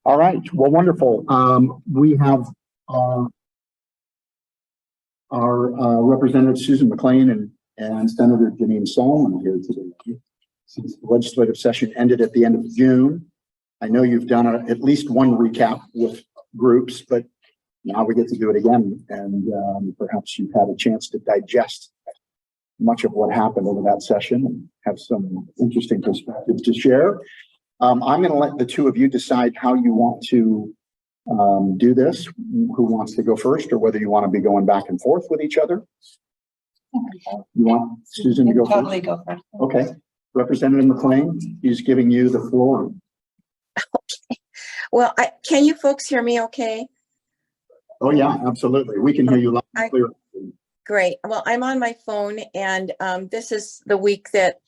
All right. Well, wonderful. We have our Representative Susan McLain and Senator Janeen Sollman here today. Since the legislative session ended at the end of June, I know you've done at least one recap with groups, but now we get to do it again. And perhaps you've had a chance to digest much of what happened over that session and have some interesting perspectives to share. I'm going to let the two of you decide how you want to do this, who wants to go first, or whether you want to be going back and forth with each other. You want Susan to go first? Totally go first. Okay. Representative McLain, he's giving you the floor. Okay. Well, can you folks hear me okay? Oh, yeah, absolutely. We can hear you loud and clear. Great. Well, I'm on my phone, and this is the week that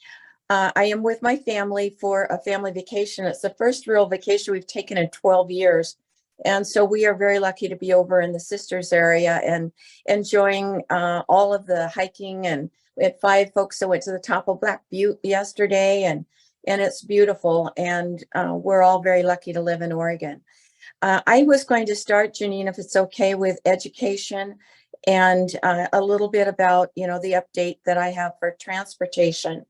I am with my family for a family vacation. It's the first real vacation we've taken in 12 years. And so we are very lucky to be over in the Sisters area and enjoying all of the hiking. And we had 5 folks that went to the top of Black Butte yesterday, and it's beautiful. And we're all very lucky to live in Oregon. I was going to start, Janeen, if it's okay, with education and a little bit about, the update that I have for transportation.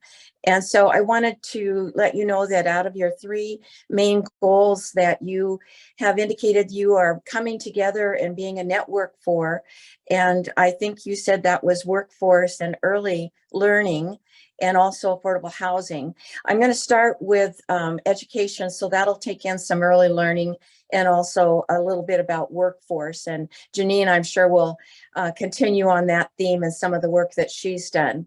And so I wanted to let you know that out of your 3 main goals that you have indicated you are coming together and being a network for, and I think you said that was workforce and early learning and also affordable housing. I'm going to start with education, so that'll take in some early learning and also a little bit about workforce. And Janeen, I'm sure, will continue on that theme and some of the work that she's done.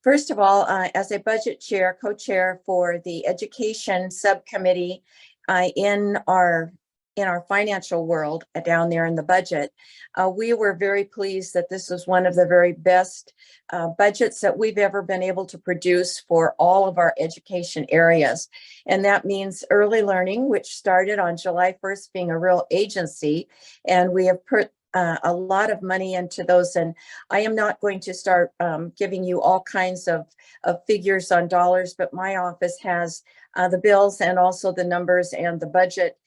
First of all, as a budget chair, co-chair for the education subcommittee in our financial world down there in the budget, we were very pleased that this was one of the very best budgets that we've ever been able to produce for all of our education areas. And that means early learning, which started on July 1st being a real agency, and we have put a lot of money into those. And I am not going to start giving you all kinds of figures on dollars, but my office has the bills and also the numbers and the budget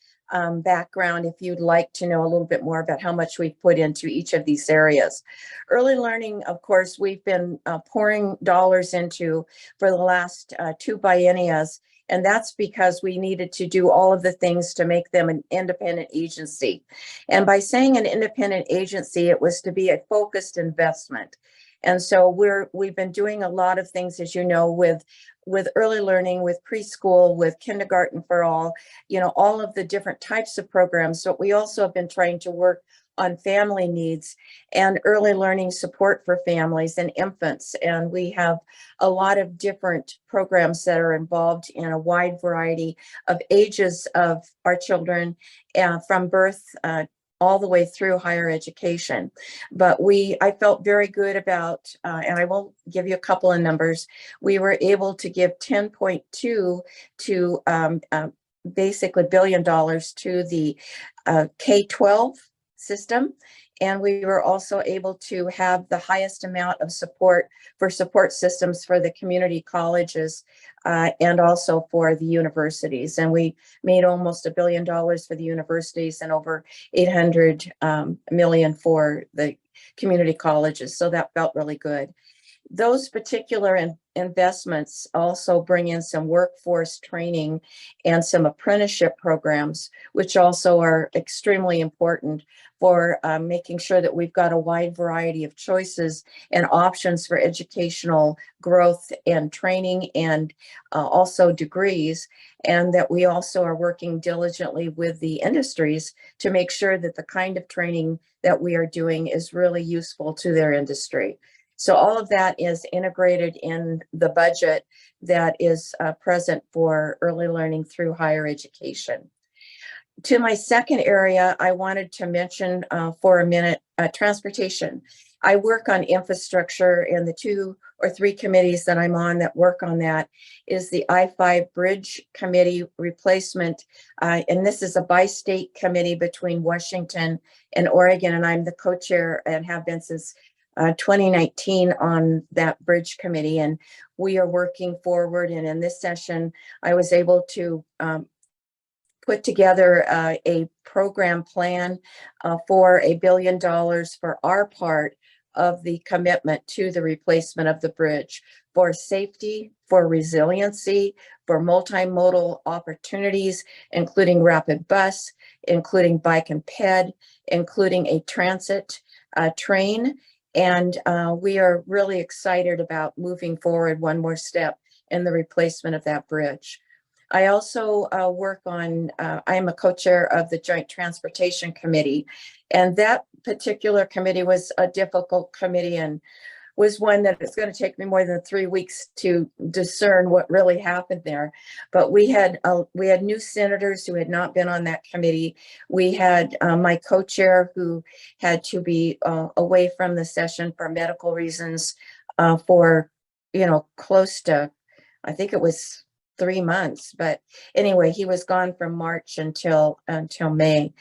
background if you'd like to know a little bit more about how much we've put into each of these areas. Early learning, of course, we've been pouring dollars into for the last 2 bienniums. And that's because we needed to do all of the things to make them an independent agency. And by saying an independent agency, it was to be a focused investment. And so we've been doing a lot of things, as you know, with early learning, with preschool, with kindergarten for all, all of the different types of programs. So we also have been trying to work on family needs and early learning support for families and infants. And we have a lot of different programs that are involved in a wide variety of ages of our children from birth all the way through higher education. But I felt very good about, and I will give you a couple of numbers. We were able to give 10.2 to basically $1 billion to the K-12 system. And we were also able to have the highest amount of support for support systems for the community colleges and also for the universities. And we made almost $1 billion for the universities and over 800 million for the community colleges. So that felt really good. Those particular investments also bring in some workforce training and some apprenticeship programs, which also are extremely important for making sure that we've got a wide variety of choices and options for educational growth and training and also degrees, and that we also are working diligently with the industries to make sure that the kind of training that we are doing is really useful to their industry. So all of that is integrated in the budget that is present for early learning through higher education. To my second area, I wanted to mention for a minute transportation. I work on infrastructure, and the 2 or 3 committees that I'm on that work on that is the I-5 Bridge Committee replacement. And this is a bi-state committee between Washington and Oregon, and I'm the co-chair and have been since 2019 on that bridge committee, and we are working forward. And in this session, I was able to put together a program plan for $1 billion for our part of the commitment to the replacement of the bridge for safety, for resiliency, for multimodal opportunities, including rapid bus, including bike and ped, including a transit train. And we are really excited about moving forward one more step in the replacement of that bridge. I also work on, I am a co-chair of the Joint Transportation Committee, and that particular committee was a difficult committee and was one that it's going to take me more than 3 weeks to discern what really happened there. But we had new senators who had not been on that committee. We had my co-chair who had to be away from the session for medical reasons for, close to, I think it was 3 months. But anyway, he was gone from March until May.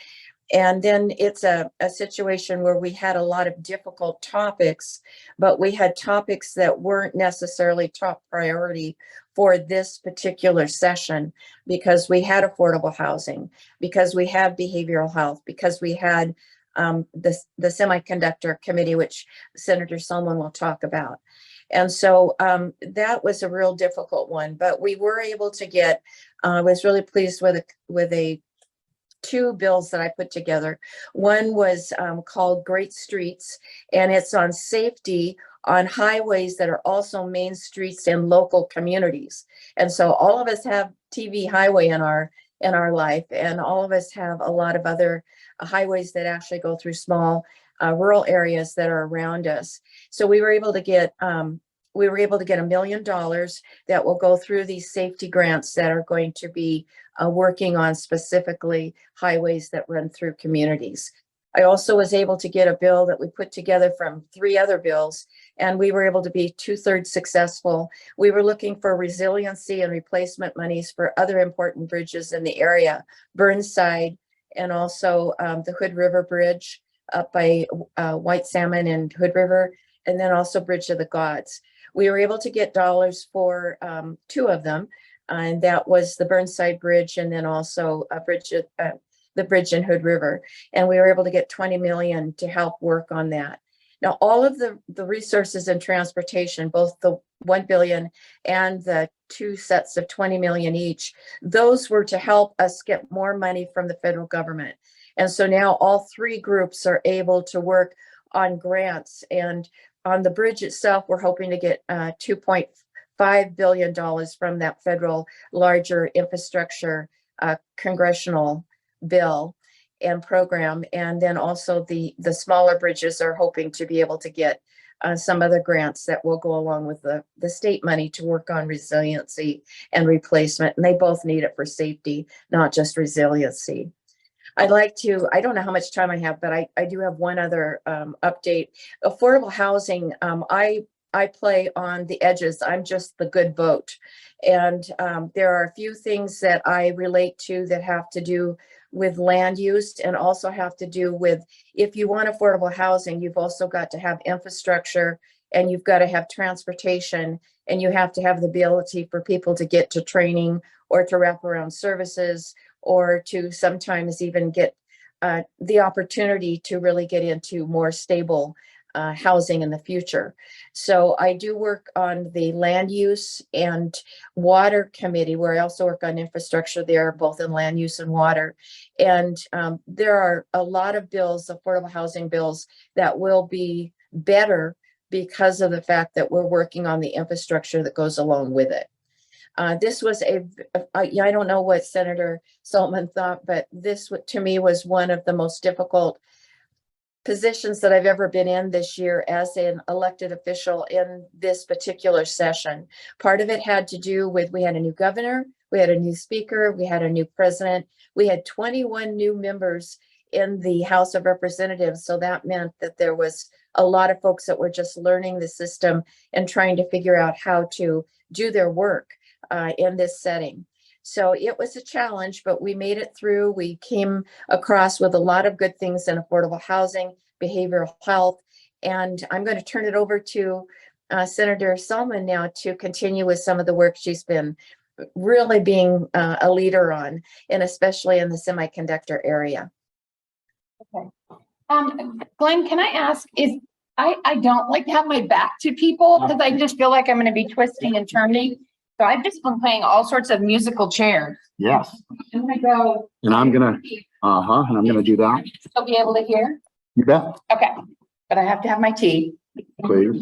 And then it's a situation where we had a lot of difficult topics, but we had topics that weren't necessarily top priority for this particular session because we had affordable housing, because we had behavioral health, because we had the semiconductor committee, which Senator Sollman will talk about. And so that was a real difficult one, but we were able to get, I was really pleased with a 2 bills that I put together. One was called Great Streets, and it's on safety on highways that are also main streets in local communities. And so all of us have TV highway in our life, and all of us have a lot of other highways that actually go through small rural areas that are around us. So we were able to get $1 million that will go through these safety grants that are going to be working on specifically highways that run through communities. I also was able to get a bill that we put together from 3 other bills, and we were able to be 2/3 successful. We were looking for resiliency and replacement monies for other important bridges in the area, Burnside, and also the Hood River Bridge up by White Salmon and Hood River, and then also Bridge of the Gods. We were able to get dollars for 2 of them, and that was the Burnside Bridge and then also the bridge in Hood River. And we were able to get 20 million to help work on that. Now, all of the resources in transportation, both the 1 billion and the 2 sets of 20 million each, those were to help us get more money from the federal government. And so now all 3 groups are able to work on grants. And on the bridge itself, we're hoping to get $2.5 billion from that federal larger infrastructure congressional bill and program. And then also the smaller bridges are hoping to be able to get some other grants that will go along with the state money to work on resiliency and replacement. And they both need it for safety, not just resiliency. I don't know how much time I have, but I do have one other update. Affordable housing, I play on the edges. I'm just the good vote. And there are a few things that I relate to that have to do with land use and also have to do with, if you want affordable housing, you've also got to have infrastructure and you've got to have transportation and you have to have the ability for people to get to training or to wraparound services or to sometimes even get the opportunity to really get into more stable housing in the future. So I do work on the land use and water committee, where I also work on infrastructure there, both in land use and water. And there are a lot of bills, affordable housing bills, that will be better because of the fact that we're working on the infrastructure that goes along with it. This was I don't know what Senator Sollman thought, but this to me was one of the most difficult positions that I've ever been in this year as an elected official in this particular session. Part of it had to do with, we had a new governor, we had a new speaker, we had a new president, we had 21 new members in the House of Representatives. So that meant that there was a lot of folks that were just learning the system and trying to figure out how to do their work in this setting. So it was a challenge, but we made it through. We came across with a lot of good things in affordable housing, behavioral health, and I'm going to turn it over to Senator Sollman now to continue with some of the work she's been really being a leader on, and especially in the semiconductor area. Okay. Glenn, can I ask, I don't like to have my back to people because I just feel like I'm going to be twisting and turning. So I've just been playing all sorts of musical chairs. Yes. I'm going to go. And I'm gonna, and I'm gonna do that. Still be able to hear? You bet, Okay. But I have to have my tea. please.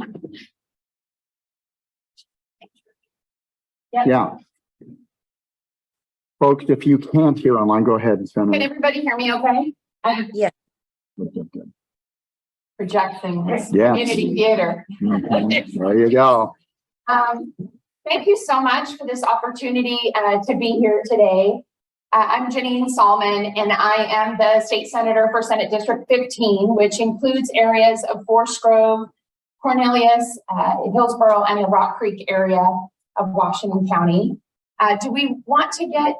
Yeah. Folks, if you can't hear online, go ahead and send Can it. everybody hear me okay? Projection, Yes. community theater. Mhm. There you go. Thank you so much for this opportunity to be here today. I'm Janeen Sollman, and I am the state senator for Senate District 15, which includes areas of Forest Grove, Cornelius, Hillsborough, and the Rock Creek area of Washington County. Do we want to get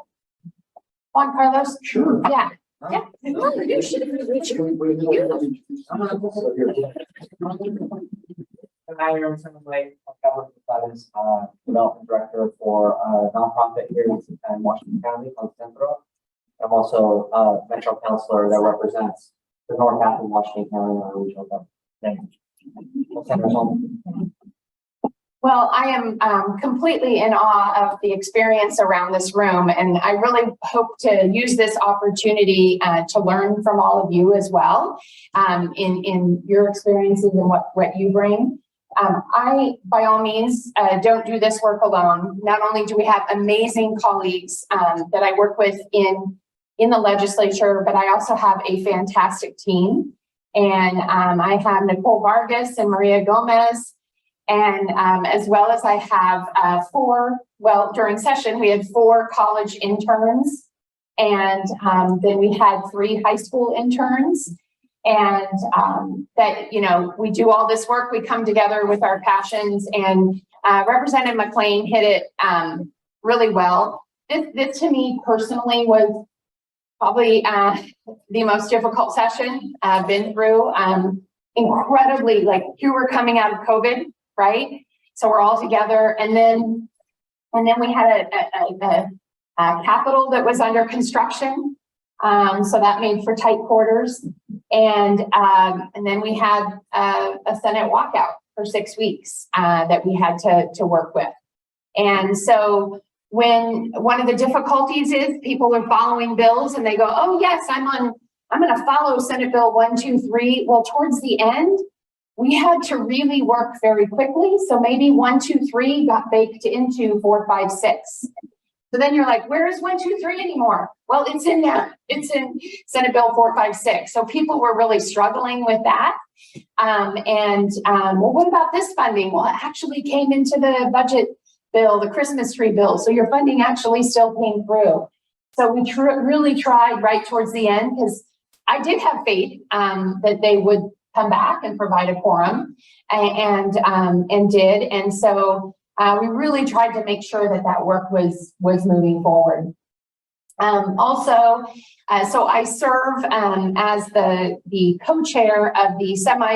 Juan Carlos? Sure. Yeah. Yeah. Oh, you should have Hi, I'm Susan McLain, development director for a nonprofit here in Washington County called Centro. I'm also a metro councilor that represents the north half of Washington County on our regional government. Well, I am completely in awe of the experience around this room, and I really hope to use this opportunity to learn from all of you as well in your experiences and what you bring. I, by all means, don't do this work alone. Not only do we have amazing colleagues that I work with in the legislature, but I also have a fantastic team. And I have Nicole Vargas and Maria Gomez. And as well as I have during session, we had 4 college interns, and then we had 3 high school interns. And that, you know, we do all this work, we come together with our passions, and Representative McLain hit it really well. This to me personally was probably the most difficult session I've been through. Incredibly, like, here we're coming out of COVID. Right, so we're all together, and then we had a Capitol that was under construction, so that made for tight quarters, and then we had a Senate walkout for 6 weeks that we had to work with, and so when one of the difficulties is people are following bills and they go, oh yes, I'm going to follow Senate Bill 123. Well, towards the end, we had to really work very quickly. So maybe 1, 2, 3 got baked into 4, 5, 6. So then you're like, where is 1, 2, 3 anymore? Well, it's in there. It's in Senate Bill 4, 5, 6. So people were really struggling with that. Well, what about this funding? Well, it actually came into the budget bill, the Christmas tree bill. So your funding actually still came through. So we really tried right towards the end, because I did have faith that they would come back and provide a quorum, and did. And so we really tried to make sure that work was moving forward. So I serve as the co-chair of the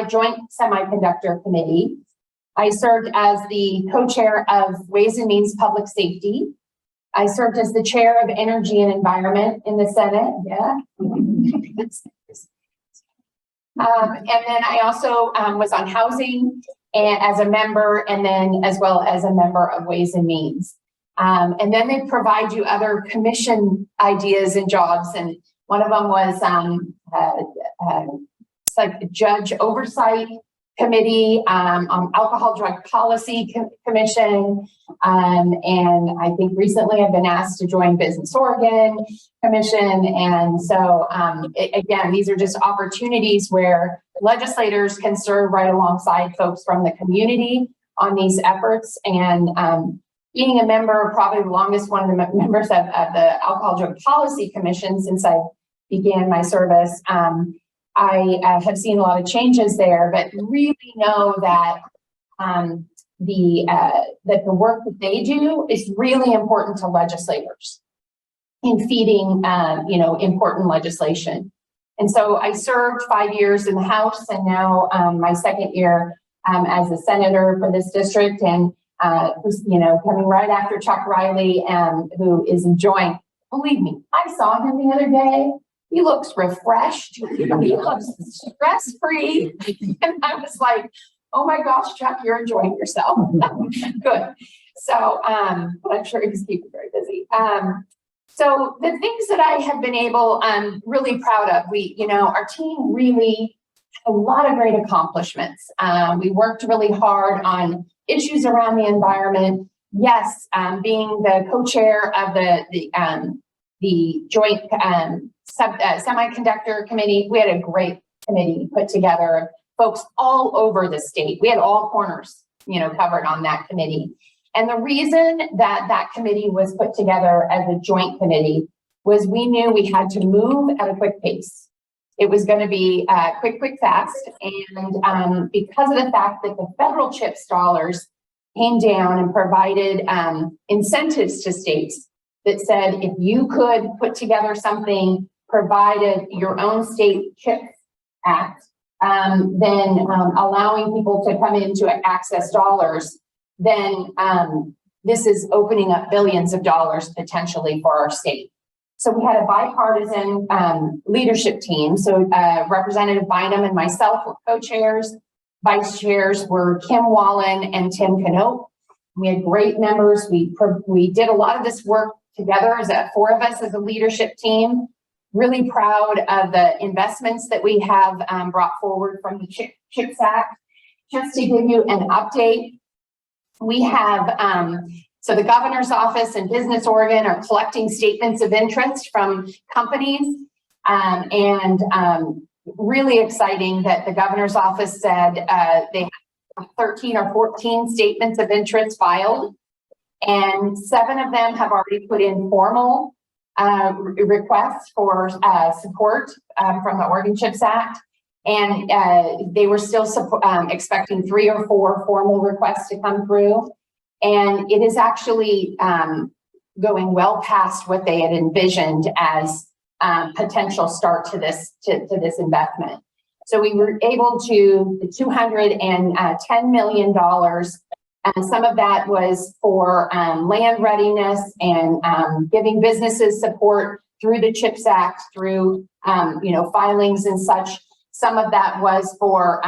Joint Semiconductor Committee. I served as the co-chair of Ways and Means Public Safety. I served as the chair of Energy and Environment in the Senate. Yeah. And then I also was on housing as a member, and then as well as a member of Ways and Means. And then they provide you other commission ideas and jobs. And one of them was it's like the Judge Oversight Committee, Alcohol Drug Policy Commission. And I think recently I've been asked to join Business Oregon Commission. And so again, these are just opportunities where legislators can serve right alongside folks from the community on these efforts. And being a member, probably the longest one of the members of the Alcohol Drug Policy Commission since I began my service, I have seen a lot of changes there, but really know that that the work that they do is really important to legislators in feeding, important legislation. And so I served 5 years in the House, and now my second year as a senator for this district. And you know, coming right after Chuck Riley, who is enjoying. Believe me, I saw him the other day. He looks refreshed. He looks stress-free. And I was like, oh my gosh, Chuck, you're enjoying yourself. Good. So, but I'm sure he's keeping very busy. So the things that I have been able, I'm really proud of, you know, our team really had a lot of great accomplishments. We worked really hard on issues around the environment. Yes, being the co-chair of the joint semiconductor committee, we had a great committee put together, folks all over the state. We had all corners, you know, covered on that committee. And the reason that that committee was put together as a joint committee was we knew we had to move at a quick pace. It was going to be quick, fast. And because of the fact that the federal CHIPS dollars came down and provided incentives to states that said, if you could put together something, provided your own state CHIPS Act, then allowing people to come in to access dollars, then this is opening up billions of dollars potentially for our state. So we had a bipartisan leadership team. So Representative Bynum and myself were co-chairs. Vice chairs were Kim Wallen and Tim Knope. We had great members. We did a lot of this work together as four of us as a leadership team. Really proud of the investments that we have brought forward from the CHIPS Act. Just to give you an update, we have, so the governor's office and Business Oregon are collecting statements of interest from companies, and really exciting that the governor's office said they have 13 or 14 statements of interest filed, and 7 of them have already put in formal requests for support from the Oregon CHIPS Act. And they were still expecting 3 or 4 formal requests to come through. And it is actually going well past what they had envisioned as potential start to this investment. So we were able to $210 million. And some of that was for land readiness and giving businesses support through the CHIPS Act, through you know, filings and such. Some of that was for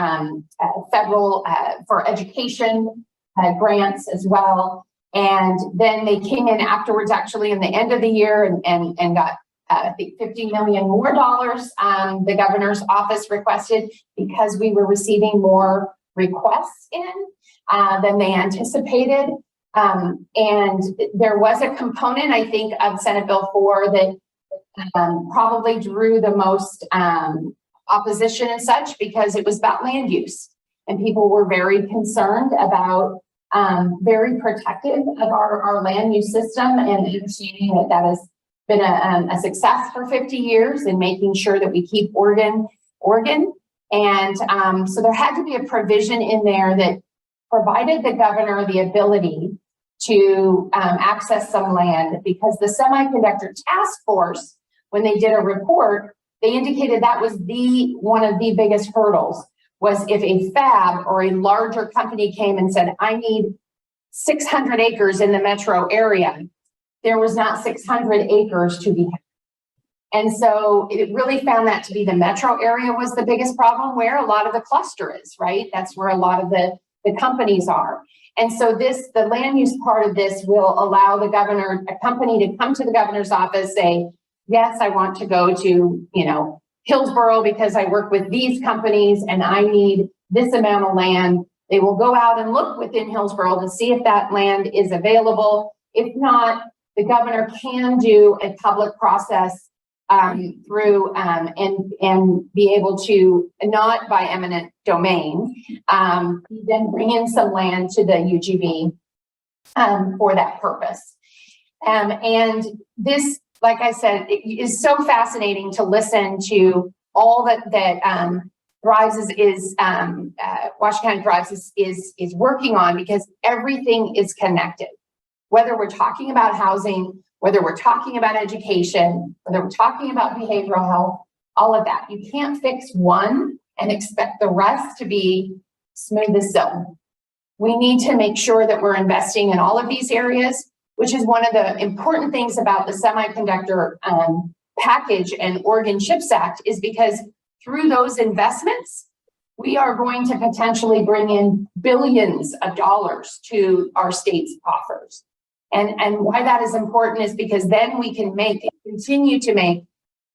federal, for education grants as well. And then they came in afterwards, actually in the end of the year, and got, I think, $50 million more dollars the governor's office requested, because we were receiving more requests in than they anticipated. And there was a component, I think, of Senate Bill 4 that probably drew the most opposition and such, because it was about land use, and people were very concerned about very protective of our land use system, and understanding that that has been a success for 50 years in making sure that we keep Oregon. And so there had to be a provision in there that provided the governor the ability to access some land, because the Semiconductor Task Force, when they did a report, they indicated that was one of the biggest hurdles, was if a fab or a larger company came and said, I need 600 acres in the metro area, there was not 600 acres to be had. And so it really found that to be the metro area was the biggest problem, where a lot of the cluster is, right? That's where a lot of the companies are. And so the land use part of this will allow a company to come to the governor's office, say, yes, I want to go to, you know, Hillsborough because I work with these companies and I need this amount of land. They will go out and look within Hillsborough to see if that land is available. If not, the governor can do a public process through and be able to, not by eminent domain, then bring in some land to the UGB for that purpose. And this, like I said, it is so fascinating to listen to all that Thrives Washington County Thrives is working on, because everything is connected. Whether we're talking about housing, whether we're talking about education, whether we're talking about behavioral health, all of that. You can't fix one and expect the rest to be smooth as silk. We need to make sure that we're investing in all of these areas, which is one of the important things about the semiconductor package and Oregon CHIPS Act, is because through those investments, we are going to potentially bring in billions of dollars to our state's coffers. And why that is important is because then we can continue to make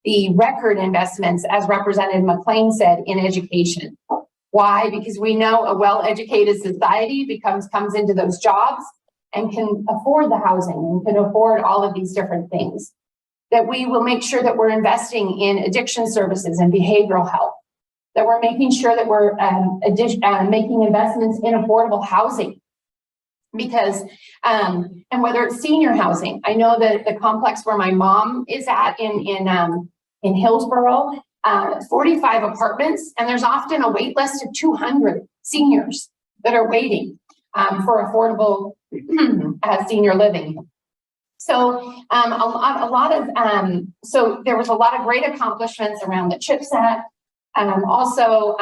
the record investments, as Representative McLain said, in education. Why? Because we know a well-educated society comes into those jobs and can afford the housing and can afford all of these different things. That we will make sure that we're investing in addiction services and behavioral health. That we're making sure that we're making investments in affordable housing. Because, and whether it's senior housing, I know that the complex where my mom is at in Hillsborough, 45 apartments, and there's often a wait list of 200 seniors that are waiting for affordable senior living. So so there was a lot of great accomplishments around the CHIPS Act. Also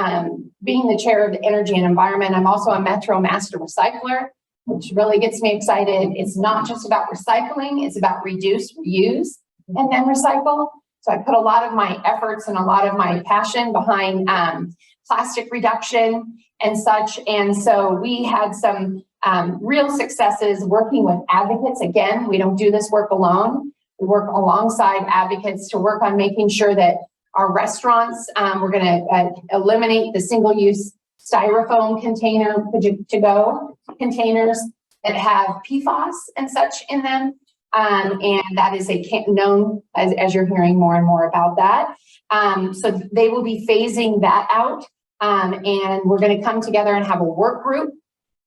being the chair of the Energy and Environment, I'm also a Metro Master Recycler, which really gets me excited. It's not just about recycling, it's about reduce, reuse, and then recycle. So I put a lot of my efforts and a lot of my passion behind plastic reduction and such. And so we had some real successes working with advocates. Again, we don't do this work alone. We work alongside advocates to work on making sure that our restaurants, we're going to eliminate the single-use styrofoam container to-go containers that have PFAS and such in them. And that is known, as you're hearing more and more about that. So they will be phasing that out. And we're going to come together and have a work group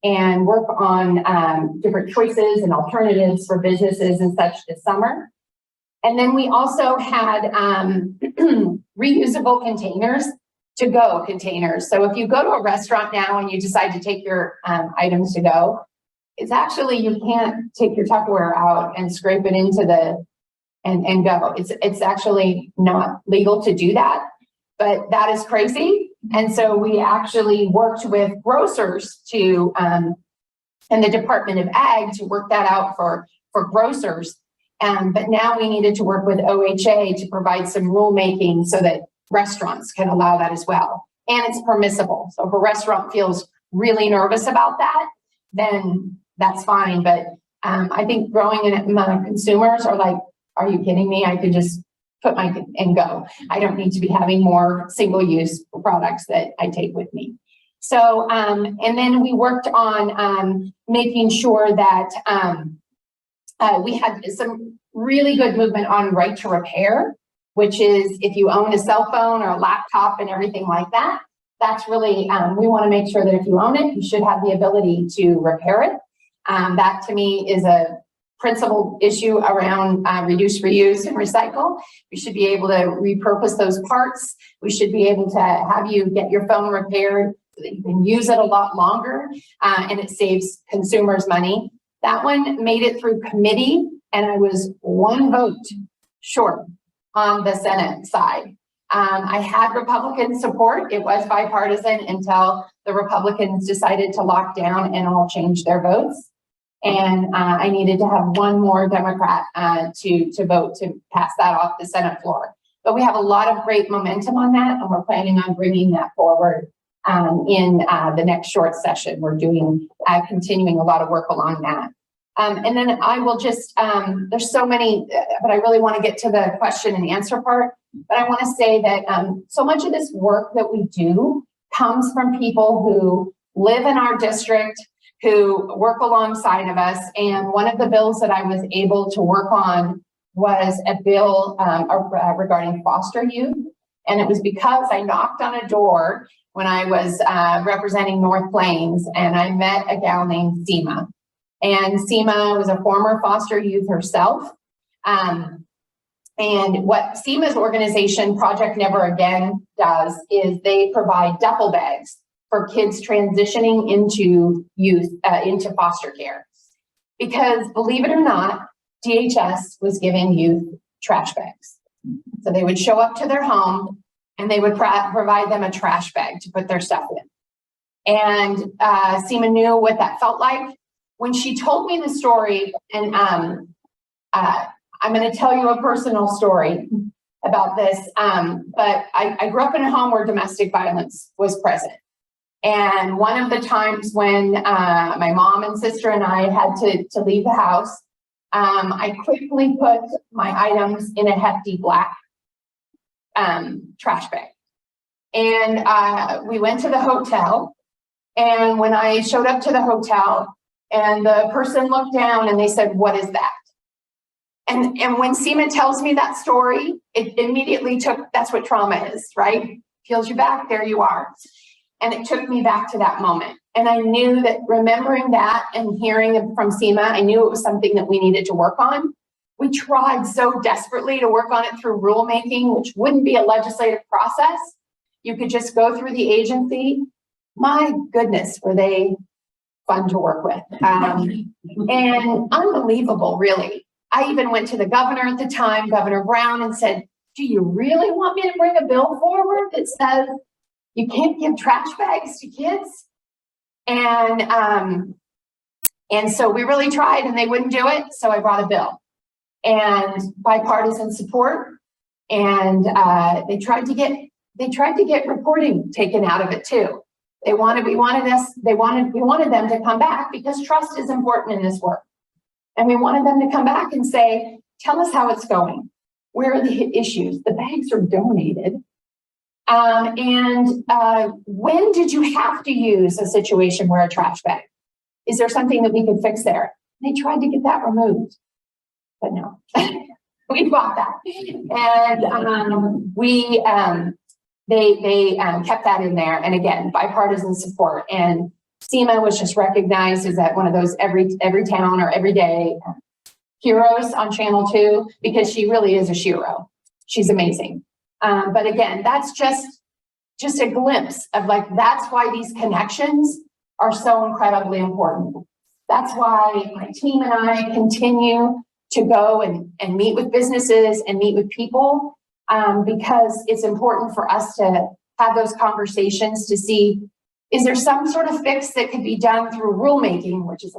and work on different choices and alternatives for businesses and such this summer. And then we also had reusable containers, to-go containers. So if you go to a restaurant now and you decide to take your items to go, it's actually, you can't take your Tupperware out and scrape it into and go. It's actually not legal to do that, but that is crazy. And so we actually worked with grocers to, and the Department of Ag to work that out for grocers. But now we needed to work with OHA to provide some rulemaking so that restaurants can allow that as well. And it's permissible. So if a restaurant feels really nervous about that, then that's fine. But I think growing amount of consumers are like, are you kidding me? I could just put and go. I don't need to be having more single-use products that I take with me. So, and then we worked on making sure that we had some really good movement on right to repair, which is if you own a cell phone or a laptop and everything like that, that's really, we want to make sure that if you own it, you should have the ability to repair it. That to me is a principal issue around reduce, reuse, and recycle. We should be able to repurpose those parts. We should be able to have you get your phone repaired so that you can use it a lot longer and it saves consumers money. That one made it through committee and I was one vote short on the Senate side. I had Republican support. It was bipartisan until the Republicans decided to lock down and all change their votes. And I needed to have one more Democrat to vote to pass that off the Senate floor. But we have a lot of great momentum on that, and we're planning on bringing that forward in the next short session. We're doing continuing a lot of work along that. And then I will just, there's so many, but I really want to get to the question and answer part. But I want to say that so much of this work that we do comes from people who live in our district, who work alongside of us. And one of the bills that I was able to work on was a bill regarding foster youth. And it was because I knocked on a door when I was representing North Plains, and I met a gal named Seema. And Seema was a former foster youth herself. And what Seema's organization, Project Never Again, does is they provide duffel bags for kids transitioning into youth, into foster care. Because believe it or not, DHS was giving youth trash bags. So they would show up to their home and they would provide them a trash bag to put their stuff in. And Seema knew what that felt like. When she told me the story, and I'm going to tell you a personal story about this, but I grew up in a home where domestic violence was present. And one of the times when my mom and sister and I had to leave the house, I quickly put my items in a hefty black trash bag. And we went to the hotel. And when I showed up to the hotel, and the person looked down and they said, "What is that?" And when Seema tells me that story, it immediately that's what trauma is, right? Peels you back, there you are. And it took me back to that moment. And I knew that remembering that and hearing it from Seema, I knew it was something that we needed to work on. We tried so desperately to work on it through rulemaking, which wouldn't be a legislative process. You could just go through the agency. My goodness, were they fun to work with. And unbelievable, really. I even went to the governor at the time, Governor Brown, and said, "Do you really want me to bring a bill forward that says you can't give trash bags to kids?" And so we really tried and they wouldn't do it. So I brought a bill and bipartisan support. And they tried to get reporting taken out of it too. We wanted them to come back because trust is important in this work. And we wanted them to come back and say, "Tell us how it's going. Where are the issues? The bags are donated. When did you have to use a situation where a trash bag? Is there something that we could fix there?" They tried to get that removed, but no, we fought that. And they kept that in there. And again, bipartisan support. And Seema was just recognized as one of those every town or every day heroes on Channel 2, because she really is a shero. She's amazing. But again, that's just a glimpse of that's why these connections are so incredibly important. That's why my team and I continue to go and meet with businesses and meet with people, because it's important for us to have those conversations to see, is there some sort of fix that could be done through rulemaking, which is,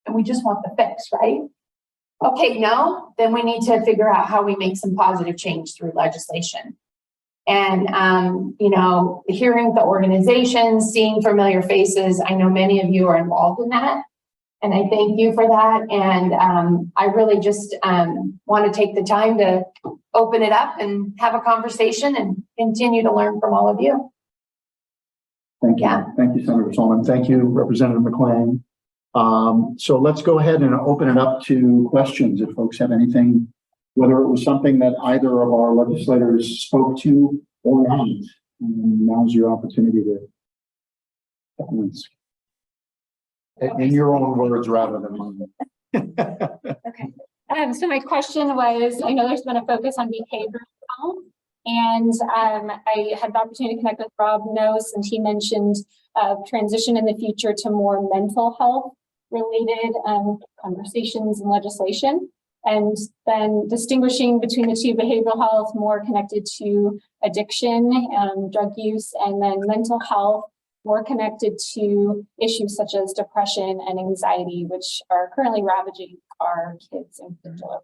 and we just want the fix, right? Okay, no, then we need to figure out how we make some positive change through legislation. And, hearing the organizations, seeing familiar faces, I know many of you are involved in that. And I thank you for that. And I really just want to take the time to open it up and have a conversation and continue to learn from all of you. Thank you. Yeah. Thank you, Senator Sollman. Thank you, Representative McLain. So let's go ahead and open it up to questions. If folks have anything, whether it was something that either of our legislators spoke to or not, now's your opportunity to in your own words rather than mine. Okay. So my question was, I know there's been a focus on behavioral health, and I had the opportunity to connect with Rob Nose, and he mentioned transition in the future to more mental health related conversations and legislation, and then distinguishing between the two: behavioral health more connected to addiction, drug use, and then mental health more connected to issues such as depression and anxiety, which are currently ravaging our kids in particular.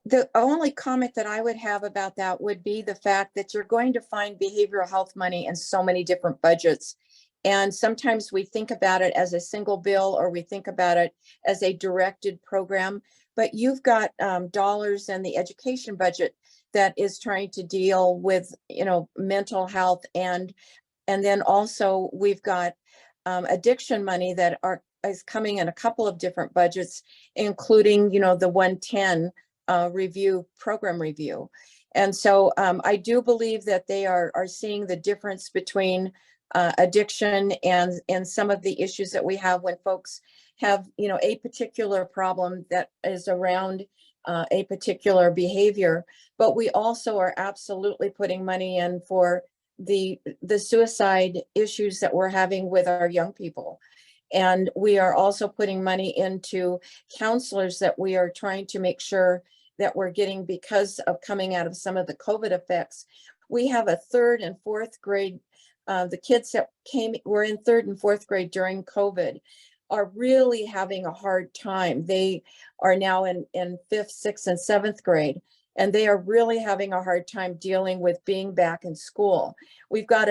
The only comment that I would have about that would be the fact that you're going to find behavioral health money in so many different budgets. And sometimes we think about it as a single bill, or we think about it as a directed program, but you've got dollars in the education budget that is trying to deal with, mental health, and then also we've got addiction money that is coming in a couple of different budgets, including, the 110 program review. And so I do believe that they are seeing the difference between addiction and some of the issues that we have when folks have, a particular problem that is around a particular behavior. But we also are absolutely putting money in for the suicide issues that we're having with our young people. And we are also putting money into counselors that we are trying to make sure that we're getting, because of coming out of some of the COVID effects. We have a 3rd and 4th grade the kids that were in 3rd and 4th grade during COVID are really having a hard time. They are now in 5th, 6th, and 7th grade, and they are really having a hard time dealing with being back in school. We've got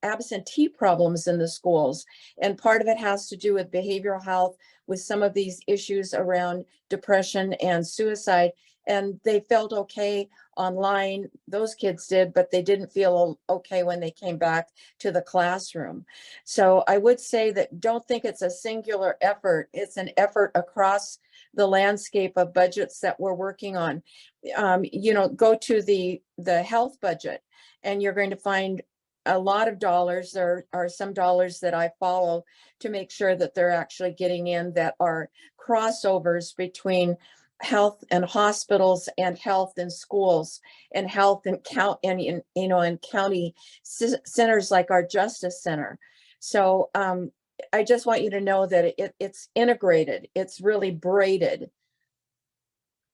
absentee problems in the schools, and part of it has to do with behavioral health, with some of these issues around depression and suicide. And they felt okay online, those kids did, but they didn't feel okay when they came back to the classroom. So I would say that don't think it's a singular effort. It's an effort across the landscape of budgets that we're working on. Go to the health budget, and you're going to find a lot of dollars. There are some dollars that I follow to make sure that they're actually getting in that are crossovers between health and hospitals and health in schools and health and in county centers like our Justice Center. So I just want you to know that it's integrated. It's really braided.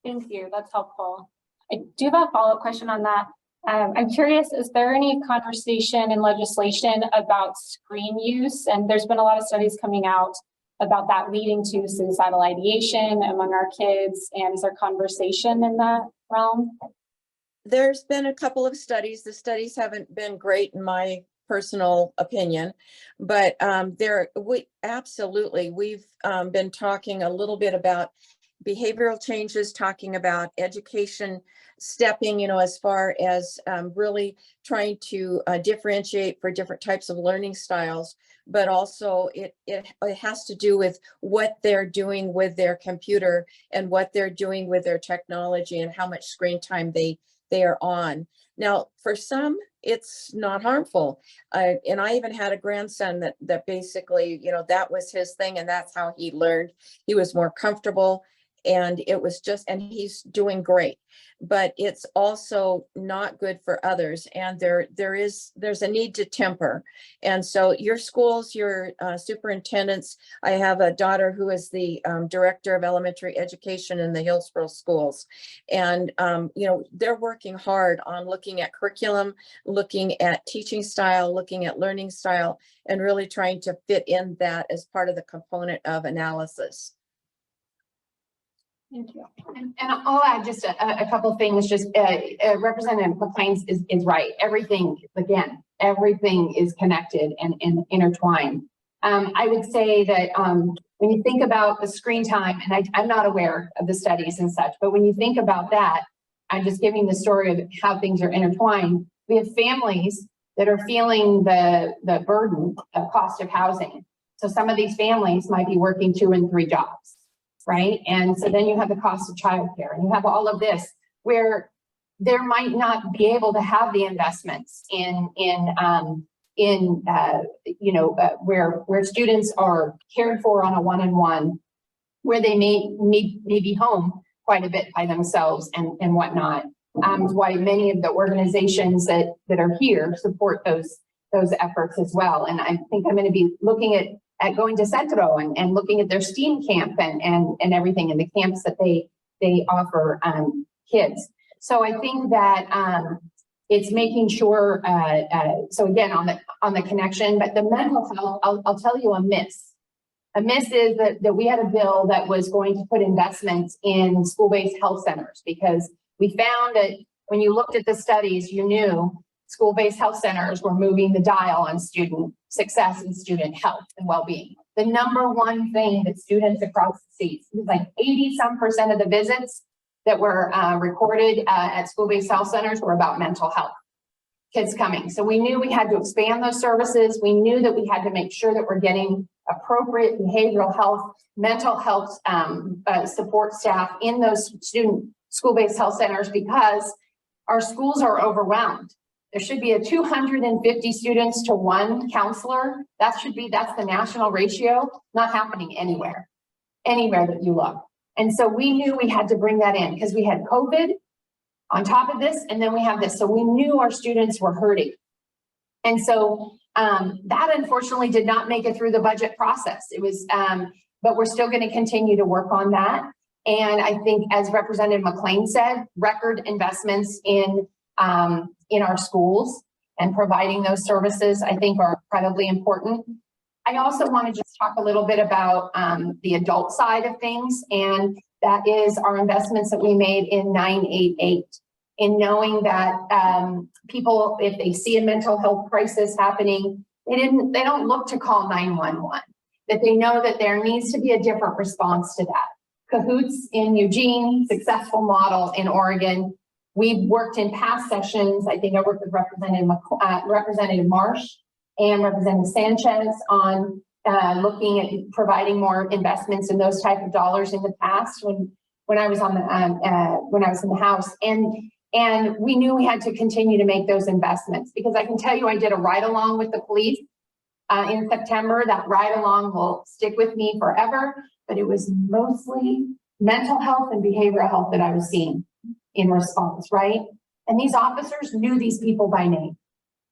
Thank you. That's helpful. I do have a follow-up question on that. I'm curious, is there any conversation in legislation about screen use? And there's been a lot of studies coming out about that leading to suicidal ideation among our kids. And is there conversation in that realm? There's been a couple of studies. The studies haven't been great in my personal opinion, but we've been talking a little bit about behavioral changes, talking about education stepping, as far as really trying to differentiate for different types of learning styles, but also it has to do with what they're doing with their computer and what they're doing with their technology and how much screen time they are on. Now, for some, it's not harmful. And I even had a grandson that basically, that was his thing, and that's how he learned. He was more comfortable, and and he's doing great. But it's also not good for others, and there's a need to temper. And so your schools, your superintendents, I have a daughter who is the director of elementary education in the Hillsborough schools, and they're working hard on looking at curriculum, looking at teaching style, looking at learning style, and really trying to fit in that as part of the component of analysis. Thank you. And I'll add just a couple of things. Just Representative McLain is right. Everything is connected and intertwined. I would say that when you think about the screen time, and I'm not aware of the studies and such, but when you think about that, I'm just giving the story of how things are intertwined. We have families that are feeling the burden of cost of housing. So some of these families might be working 2 and 3 jobs. Right. And so then you have the cost of childcare, and you have all of this where there might not be able to have the investments where students are cared for on a one-on-one, where they may be home quite a bit by themselves and whatnot. Why many of the organizations that are here support those efforts as well. And I think I'm going to be looking at going to Centro and looking at their STEAM camp and everything in the camps that they offer kids. So I think that it's making sure. So again, on the connection, but the mental health, I'll tell you a miss. A miss is that we had a bill that was going to put investments in school-based health centers, because we found that when you looked at the studies, you knew school-based health centers were moving the dial on student success and student health and well-being. The number one thing that students across the states, like 80% of the visits that were recorded at school-based health centers were about mental health, kids coming. So we knew we had to expand those services. We knew that we had to make sure that we're getting appropriate behavioral health, mental health support staff in those school-based health centers, because our schools are overwhelmed. There should be a 250 students to 1 counselor. That's the national ratio. Not happening anywhere that you look. And so we knew we had to bring that in, because we had COVID on top of this, and then we have this. So we knew our students were hurting. And so that unfortunately did not make it through the budget process. It was, but we're still going to continue to work on that. And I think, as Representative McLain said, record investments in our schools. and providing those services, I think are incredibly important. I also want to just talk a little bit about the adult side of things, and that is our investments that we made in 988, in knowing that people, if they see a mental health crisis happening, they don't look to call 911, that they know that there needs to be a different response to that. Cahoots in Eugene, successful model in Oregon. We've worked in past sessions. I think I worked with Representative Marsh and Representative Sanchez on looking at providing more investments in those type of dollars in the past when I was on the when I was in the House, and we knew we had to continue to make those investments, because I can tell you I did a ride along with the police in September. That ride along will stick with me forever, but it was mostly mental health and behavioral health that I was seeing in response, right? And these officers knew these people by name,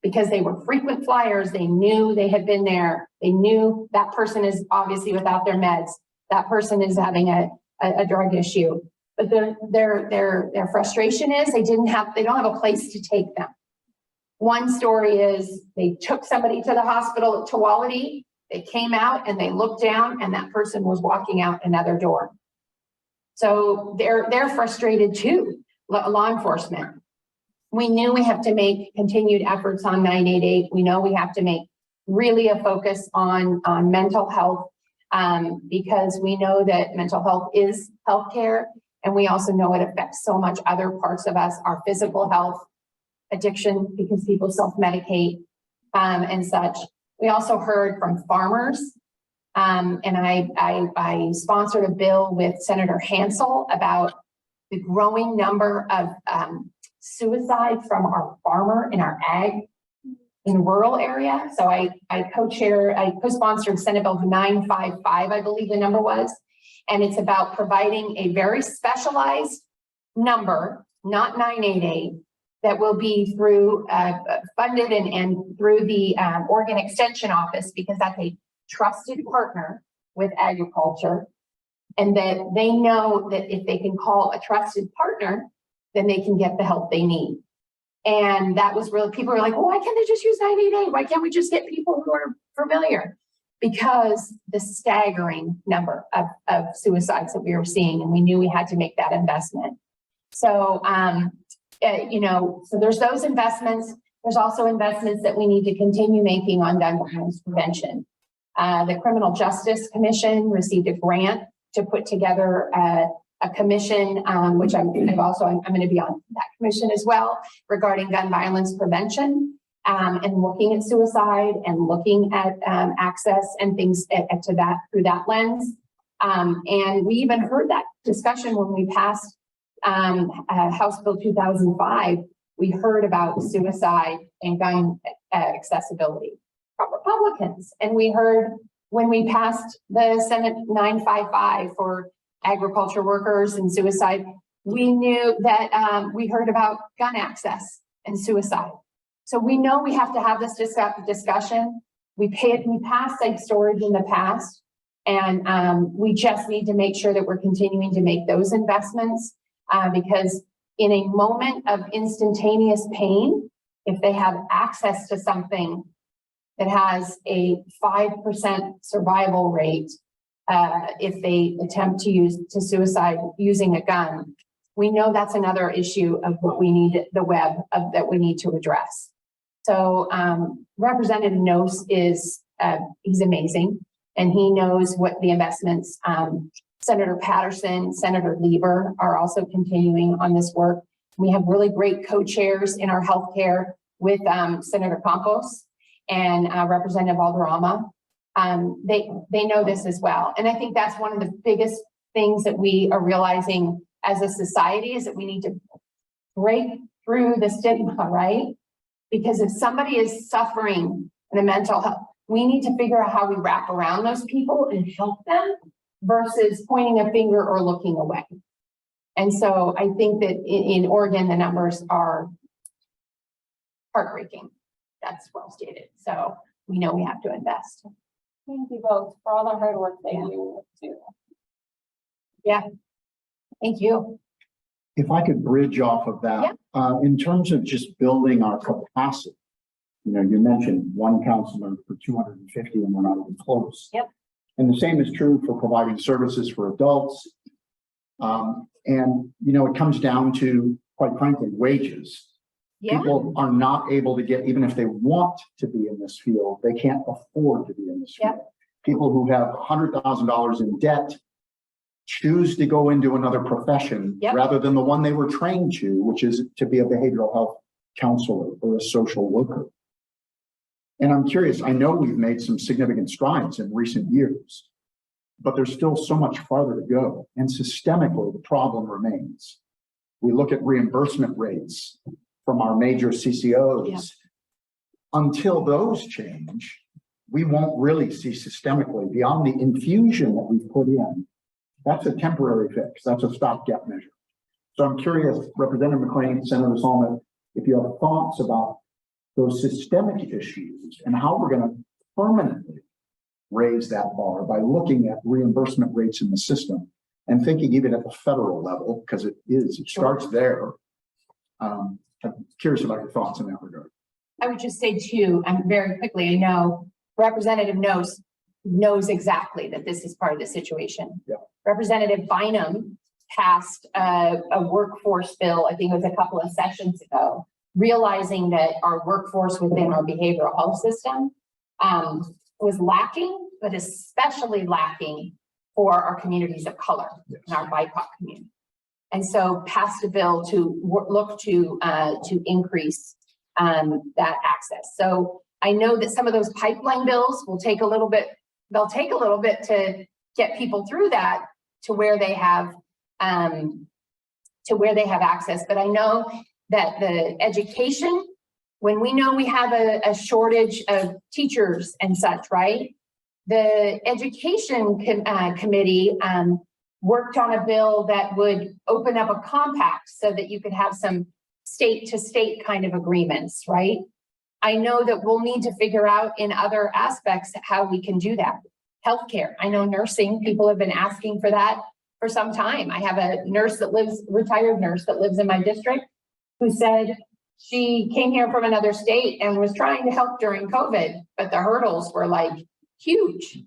because they were frequent flyers. They knew they had been there. They knew that person is obviously without their meds. That person is having a drug issue. But their frustration is they don't have a place to take them. One story is they took somebody to the hospital at Tuolity. They came out and they looked down, and that person was walking out another door. So they're frustrated too, law enforcement. We knew we have to make continued efforts on 988. We know we have to make really a focus on mental health, because we know that mental health is healthcare, and we also know it affects so much other parts of us, our physical health, addiction, because people self-medicate and such. We also heard from farmers, and I sponsored a bill with Senator Hansel about the growing number of suicide from our farmer in our ag in rural area. So I co-sponsored Senate Bill 955, I believe the number was, and it's about providing a very specialized number, not 988, that will be through funded and through the Oregon Extension Office, because that's a trusted partner with agriculture, and that they know that if they can call a trusted partner, then they can get the help they need. And that was really, people were like, well, why can't they just use 988? Why can't we just get people who are familiar? Because the staggering number of suicides that we were seeing, and we knew we had to make that investment. So, so there's those investments. There's also investments that we need to continue making on gun violence prevention. The Criminal Justice Commission received a grant to put together a commission, which I'm going to be on that commission as well, regarding gun violence prevention, and looking at suicide and looking at access and things to that through that lens. And we even heard that discussion when we passed House Bill 2005. We heard about suicide and gun accessibility from Republicans, and we heard when we passed the Senate 955 for agriculture workers and suicide, we knew that we heard about gun access and suicide. So we know we have to have this discussion. We passed safe storage in the past, and we just need to make sure that we're continuing to make those investments, because in a moment of instantaneous pain, if they have access to something that has a 5% survival rate, if they attempt to suicide using a gun, we know that's another issue of what we need, the web of that we need to address. So Representative Nose is, he's amazing, and he knows what the investments, Senator Patterson, Senator Lieber are also continuing on this work. We have really great co-chairs in our healthcare with Senator Campos and Representative Valderrama. They know this as well. And I think that's one of the biggest things that we are realizing as a society, is that we need to break through the stigma, right? Because if somebody is suffering in a mental health, we need to figure out how we wrap around those people and help them versus pointing a finger or looking away. And so I think that in Oregon, the numbers are heartbreaking. That's well stated. So we know we have to invest. Thank you both for all the hard work they do too. Yeah, thank you. If I could bridge off of that, in terms of just building our capacity, You know, you mentioned one counselor for 250 and we're not even close. Yep. And the same is true for providing services for adults. And, you know, it comes down to, quite frankly, wages. Yeah, People are not able to get, even if they want to be in this field, they can't afford to be in this field. People who have $100,000 in debt choose to go into another profession rather than the one they were trained to, which is to be a behavioral health counselor or a social worker. And I'm curious, I know we've made some significant strides in recent years, but there's still so much farther to go. And systemically, the problem remains. We look at reimbursement rates from our major CCOs. Yeah. Until those change, we won't really see systemically beyond the infusion that we've put in. That's a temporary fix. That's a stopgap measure. So I'm curious, Representative McLain, Senator Sollman, if you have thoughts about those systemic issues and how we're going to permanently raise that bar by looking at reimbursement rates in the system and thinking even at the federal level, because it starts there. I'm curious about your thoughts in that regard. I would just say too, very quickly, I know Representative knows exactly that this is part of the situation. Yeah. Representative Bynum passed a workforce bill, I think it was a couple of sessions ago, realizing that our workforce within our behavioral health system was lacking, but especially lacking for our communities of color and our BIPOC community. And so passed a bill to look to increase that access. So I know that some of those pipeline bills will take a little bit, they'll take a little bit to get people through that to where they have access. But I know that the education, when we know we have a shortage of teachers and such, right? The education committee worked on a bill that would open up a compact so that you could have some state to state kind of agreements, right? I know that we'll need to figure out in other aspects how we can do that. Healthcare, I know nursing, people have been asking for that for some time. I have a retired nurse that lives in my district who said she came here from another state and was trying to help during COVID, but the hurdles were like huge.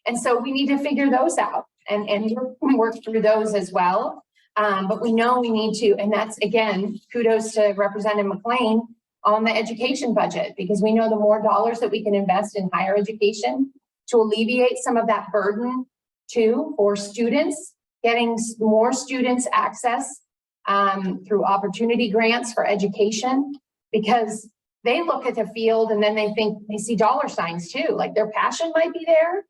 And so we need to figure those out and work through those as well. But we know we need to, and that's again, kudos to Representative McLain on the education budget, because we know the more dollars that we can invest in higher education to alleviate some of that burden too, for students, getting more students access through opportunity grants for education, because they look at the field and then they see dollar signs too, like their passion might be there,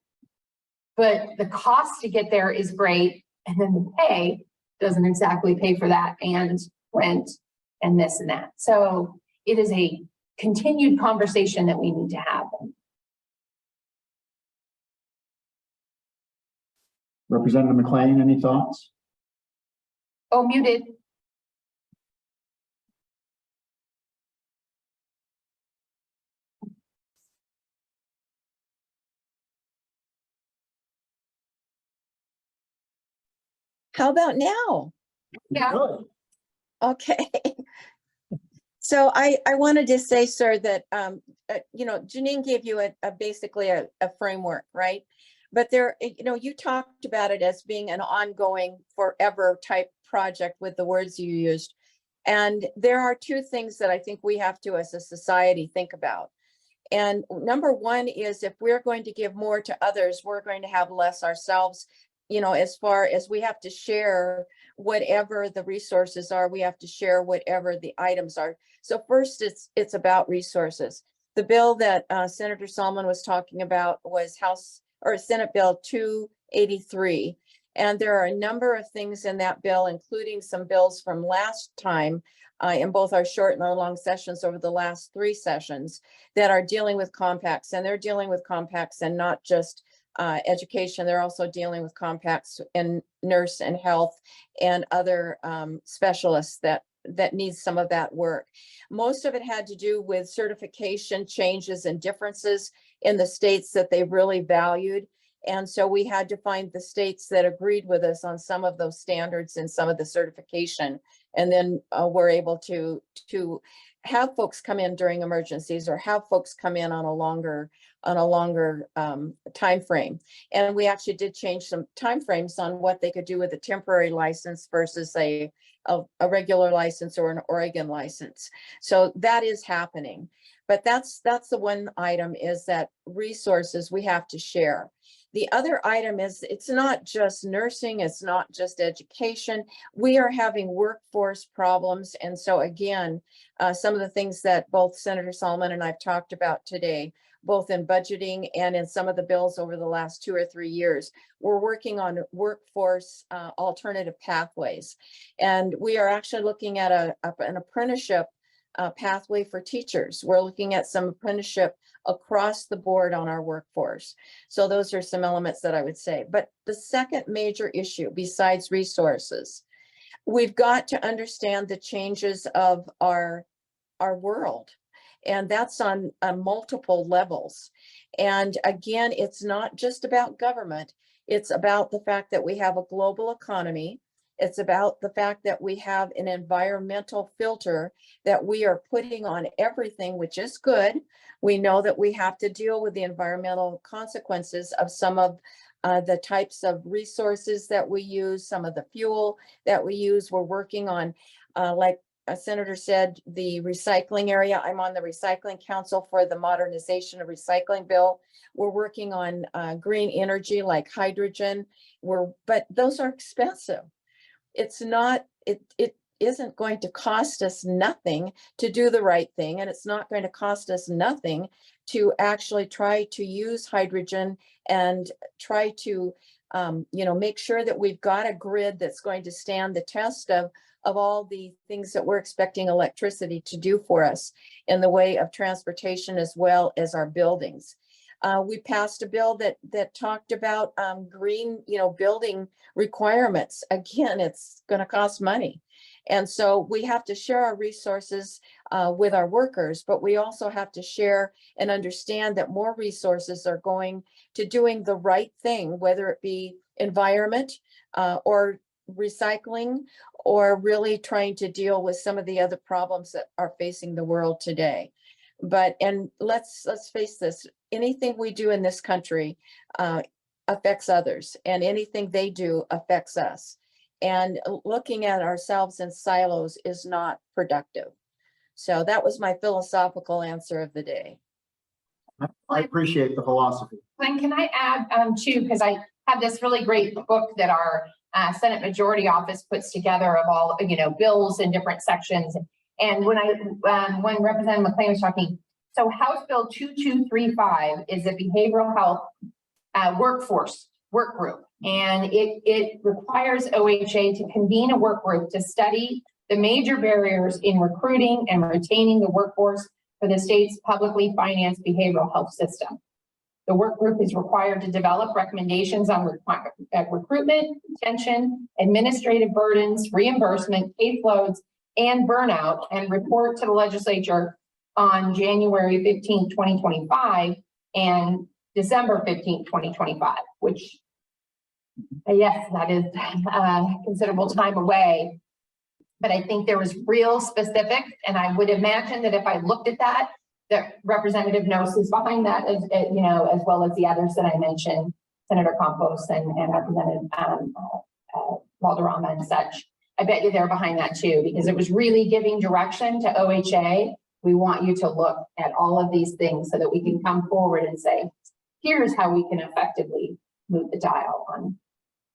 but the cost to get there is great. And then the pay doesn't exactly pay for that, and rent and this and that. So it is a continued conversation that we need to have. Representative McLain, any thoughts? Oh, muted. How about now? Yeah. Good. Okay. So I wanted to say, sir, that, you know, Janeen gave you basically a framework, right? But there, you know, you talked about it as being an ongoing forever type project with the words you used. And there are two things that I think we have to, as a society, think about. And number one is, if we're going to give more to others, we're going to have less ourselves. You know, as far as we have to share whatever the resources are, we have to share whatever the items are. So first, it's about resources. The bill that Senator Sollman was talking about was Senate Bill 283. And there are a number of things in that bill, including some bills from last time in both our short and our long sessions over the last 3 sessions, that are dealing with compacts. And they're dealing with compacts and not just education. They're also dealing with compacts in nurse and health and other specialists that needs some of that work. Most of it had to do with certification changes and differences in the states that they really valued. And so we had to find the states that agreed with us on some of those standards and some of the certification. And then we're able to have folks come in during emergencies or have folks come in on a longer time frame. And we actually did change some timeframes on what they could do with a temporary license versus a regular license or an Oregon license. So that is happening. But that's the one item, is that resources we have to share. The other item is, it's not just nursing, it's not just education. We are having workforce problems. And so again, some of the things that both Senator Sollman and I've talked about today, both in budgeting and in some of the bills over the last 2 or 3 years, we're working on workforce alternative pathways. And we are actually looking at an apprenticeship pathway for teachers. We're looking at some apprenticeship across the board on our workforce. So those are some elements that I would say. But the second major issue, besides resources, we've got to understand the changes of our world. And that's on multiple levels. And again, it's not just about government. It's about the fact that we have a global economy. It's about the fact that we have an environmental filter that we are putting on everything, which is good. We know that we have to deal with the environmental consequences of some of the types of resources that we use, some of the fuel that we use. We're working on, like a senator said, the recycling area. I'm on the recycling council for the modernization of recycling bill. We're working on green energy like hydrogen. But those are expensive. It's not, it isn't going to cost us nothing to do the right thing. And it's not going to cost us nothing to actually try to use hydrogen and try to, make sure that we've got a grid that's going to stand the test of all the things that we're expecting electricity to do for us in the way of transportation as well as our buildings. We passed a bill that talked about green, building requirements. Again, it's going to cost money. And so we have to share our resources with our workers, but we also have to share and understand that more resources are going to doing the right thing, whether it be environment or recycling, or really trying to deal with some of the other problems that are facing the world today. And let's face this, anything we do in this country affects others, and anything they do affects us. And looking at ourselves in silos is not productive. So that was my philosophical answer of the day. I appreciate the philosophy. Glenn, can I add too, because I have this really great book that our Senate Majority Office puts together of all, bills in different sections. And when Representative McLain was talking, so House Bill 2235 is a behavioral health workforce work group. And it requires OHA to convene a work group to study the major barriers in recruiting and retaining the workforce for the state's publicly financed behavioral health system. The work group is required to develop recommendations on recruitment, retention, administrative burdens, reimbursement, caseloads, and burnout, and report to the legislature on January 15, 2025 and December 15, 2025, which, yes, that is a considerable time away. But I think there was real specific, and I would imagine that if I looked at that Representative Nose is behind that, as well as the others that I mentioned, Senator Campos and Representative Valderrama and such. I bet you they're behind that too, because it was really giving direction to OHA. We want you to look at all of these things so that we can come forward and say, here's how we can effectively move the dial on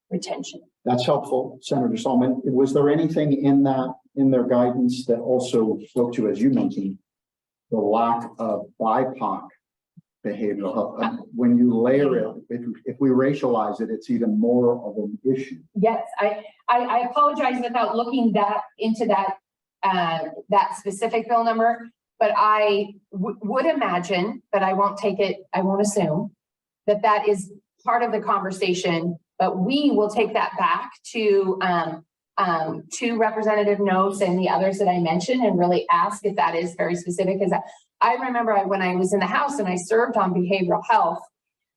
retention. That's helpful, Senator Sollman. Was there anything in their guidance that also spoke to, as you mentioned, the lack of BIPOC behavioral health? When you layer it, if we racialize it, it's even more of an issue. Yes, I apologize without looking into that specific bill number, but I would imagine, but I won't assume that is part of the conversation. But we will take that back to Representative Nose and the others that I mentioned and really ask if that is very specific. Because I remember when I was in the House and I served on behavioral health,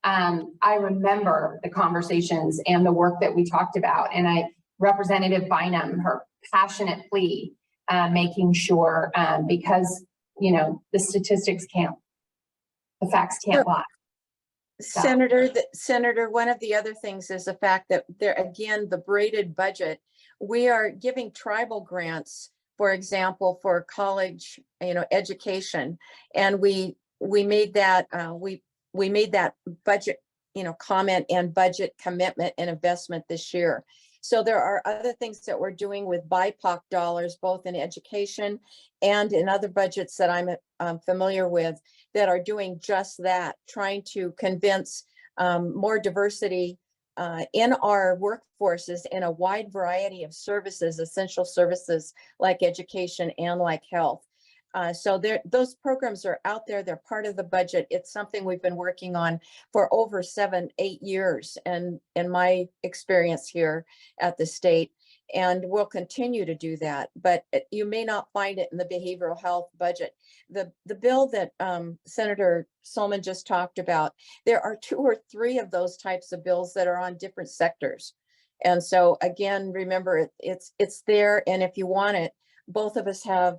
I remember the conversations and the work that we talked about. And Representative Bynum, her passionate plea making sure, because, you know, the statistics can't, the facts can't lie. Senator, one of the other things is the fact that there, again, the braided budget, we are giving tribal grants, for example, for college, you know, education. And we made that, we made that budget, you know, comment and budget commitment and investment this year. So there are other things that we're doing with BIPOC dollars, both in education and in other budgets that I'm familiar with, that are doing just that, trying to convince more diversity in our workforces in a wide variety of services, essential services like education and like health. So those programs are out there. They're part of the budget. It's something we've been working on for over 7-8 years, and in my experience here at the state, and we'll continue to do that. But you may not find it in the behavioral health budget. The bill that Senator Sollman just talked about, there are 2 or 3 of those types of bills that are on different sectors. And so again, remember, it's there, and if you want it, both of us have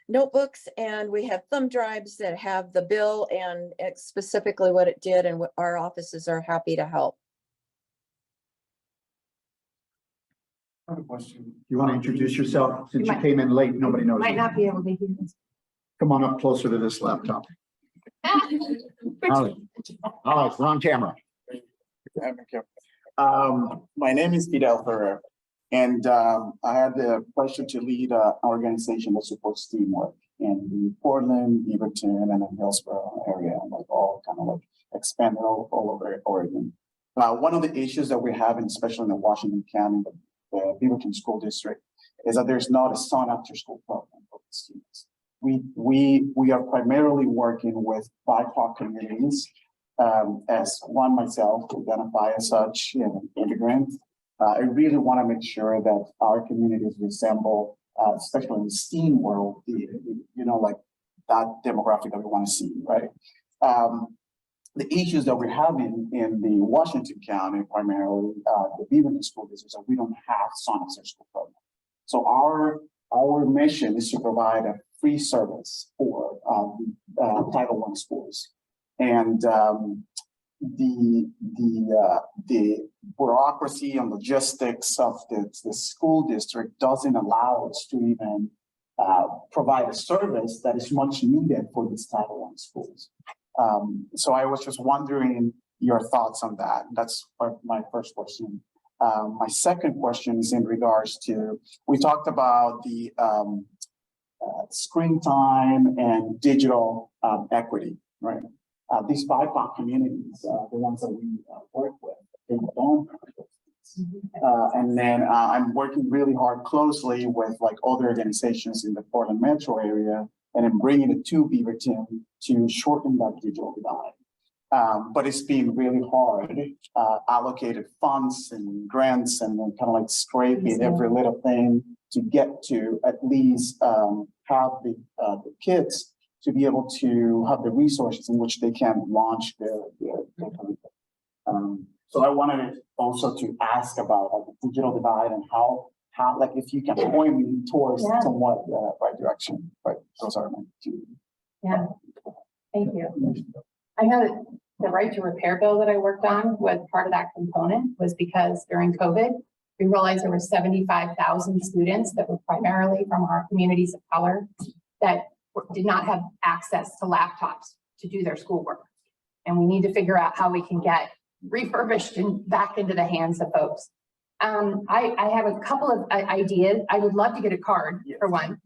notebooks, and we have thumb drives that have the bill and specifically what it did, and what our offices are happy to help. I have a question. You want to introduce yourself? Since you came in late, nobody knows. Might you. not be able to hear this. Come on up closer to this laptop. Oh, it's wrong camera. My name is Fidel Ferrer, and I had the pleasure to lead an organization that supports teamwork in the Portland, Beaverton, and the Hillsborough area, like all kind of like expanded all over Oregon. One of the issues that we're having, especially in the Washington County, the Beaverton School District, is that there's not a sun after school program for the students. We are primarily working with BIPOC communities, as one myself to identify as such, you know, immigrant. I really want to make sure that our communities resemble, especially in the STEAM world, you know, like that demographic that we want to see, right? The issues that we're having in the Washington County, primarily the Beaverton School District, is that we don't have sun after school program. So our mission is to provide a free service for Title I schools, and the bureaucracy and logistics of the school district doesn't allow us to even provide a service that is much needed for these Title I schools. So I was just wondering your thoughts on that. That's my first question. My second question is in regards to, we talked about the screen time and digital equity, right? These BIPOC communities, the ones that we work with, they don't. And then I'm working really hard closely with like other organizations in the Portland metro area, and I'm bringing it to Beaverton to shorten that digital divide. But it's been really hard, allocated funds and grants, and then kind of like scraping every little thing to get to at least have the kids to be able to have the resources in which they can launch their curriculum. So I wanted also to ask about like the digital divide and how like if you can point me towards somewhat the right direction. Right, those are my two. Yeah, thank you. I know that the right to repair bill that I worked on was part of that component, was because during COVID, we realized there were 75,000 students that were primarily from our communities of color that did not have access to laptops to do their schoolwork. And we need to figure out how we can get refurbished and back into the hands of folks. I have a couple of ideas. I would love to get a card for one.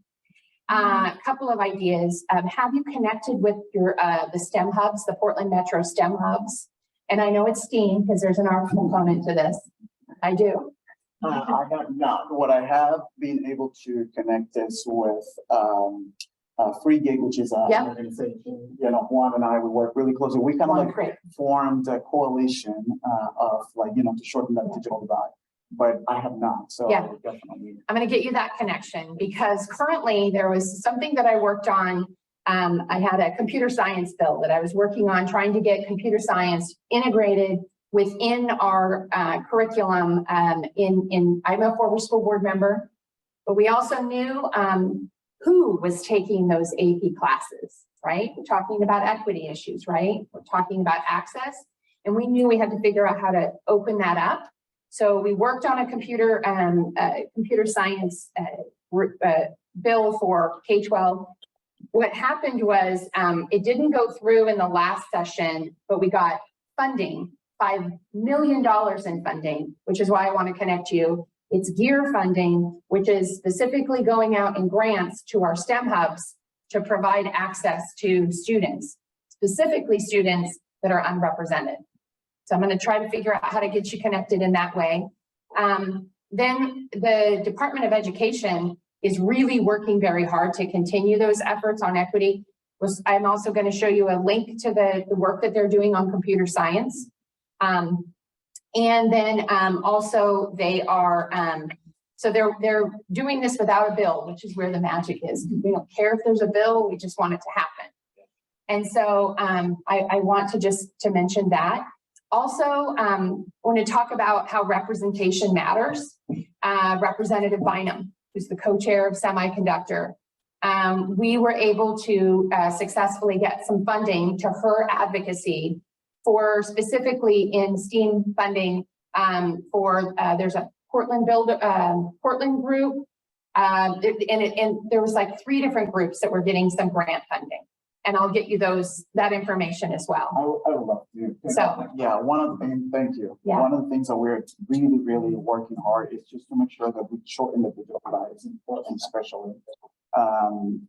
A couple of ideas. Have you connected with your the STEM hubs, the Portland Metro STEM hubs? And I know it's STEAM because there's an art component to this. I do. I have not. What I have been able to connect is with Free Gig, which is an organization. You know, Juan and I, we work really closely. We kind of like formed a coalition of like, you know, to shorten that digital divide. But I have not. So yeah, definitely. I'm going to get you that connection, because currently there was something that I worked on. I had a computer science bill that I was working on, trying to get computer science integrated within our curriculum. I'm a former school board member. But we also knew who was taking those AP classes, right? We're talking about equity issues, right? We're talking about access. And we knew we had to figure out how to open that up. So we worked on a computer science bill for K-12. What happened was it didn't go through in the last session, but we got funding, $5 million in funding, which is why I want to connect you. It's GEAR funding, which is specifically going out in grants to our STEM hubs to provide access to students, specifically students that are unrepresented. So I'm going to try to figure out how to get you connected in that way. Then the Department of Education is really working very hard to continue those efforts on equity. I'm also going to show you a link to the work that they're doing on computer science. And then also they are, so they're doing this without a bill, which is where the magic is. We don't care if there's a bill, we just want it to happen. And so I want to mention that. Also, I want to talk about how representation matters. Representative Bynum, who's the co-chair of Semiconductor, we were able to successfully get some funding to her advocacy for specifically in STEAM funding for there's a Portland group, and there was like 3 different groups that were getting some grant funding, and I'll get you that information as well. I would love to. So yeah, one of the things, thank you. Yeah. One of the things that we're really working hard is just to make sure that we shorten the digital divide. It's important, especially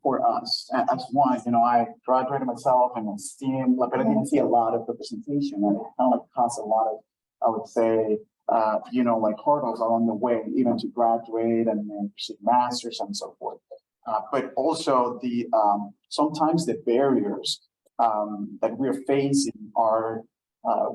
for us. As one, you know, I graduated myself in STEAM, but I didn't see a lot of representation, and it kind of like caused a lot of, I would say, you know, like hurdles along the way, even to graduate and then pursue masters and so forth. But also the sometimes the barriers that we're facing are,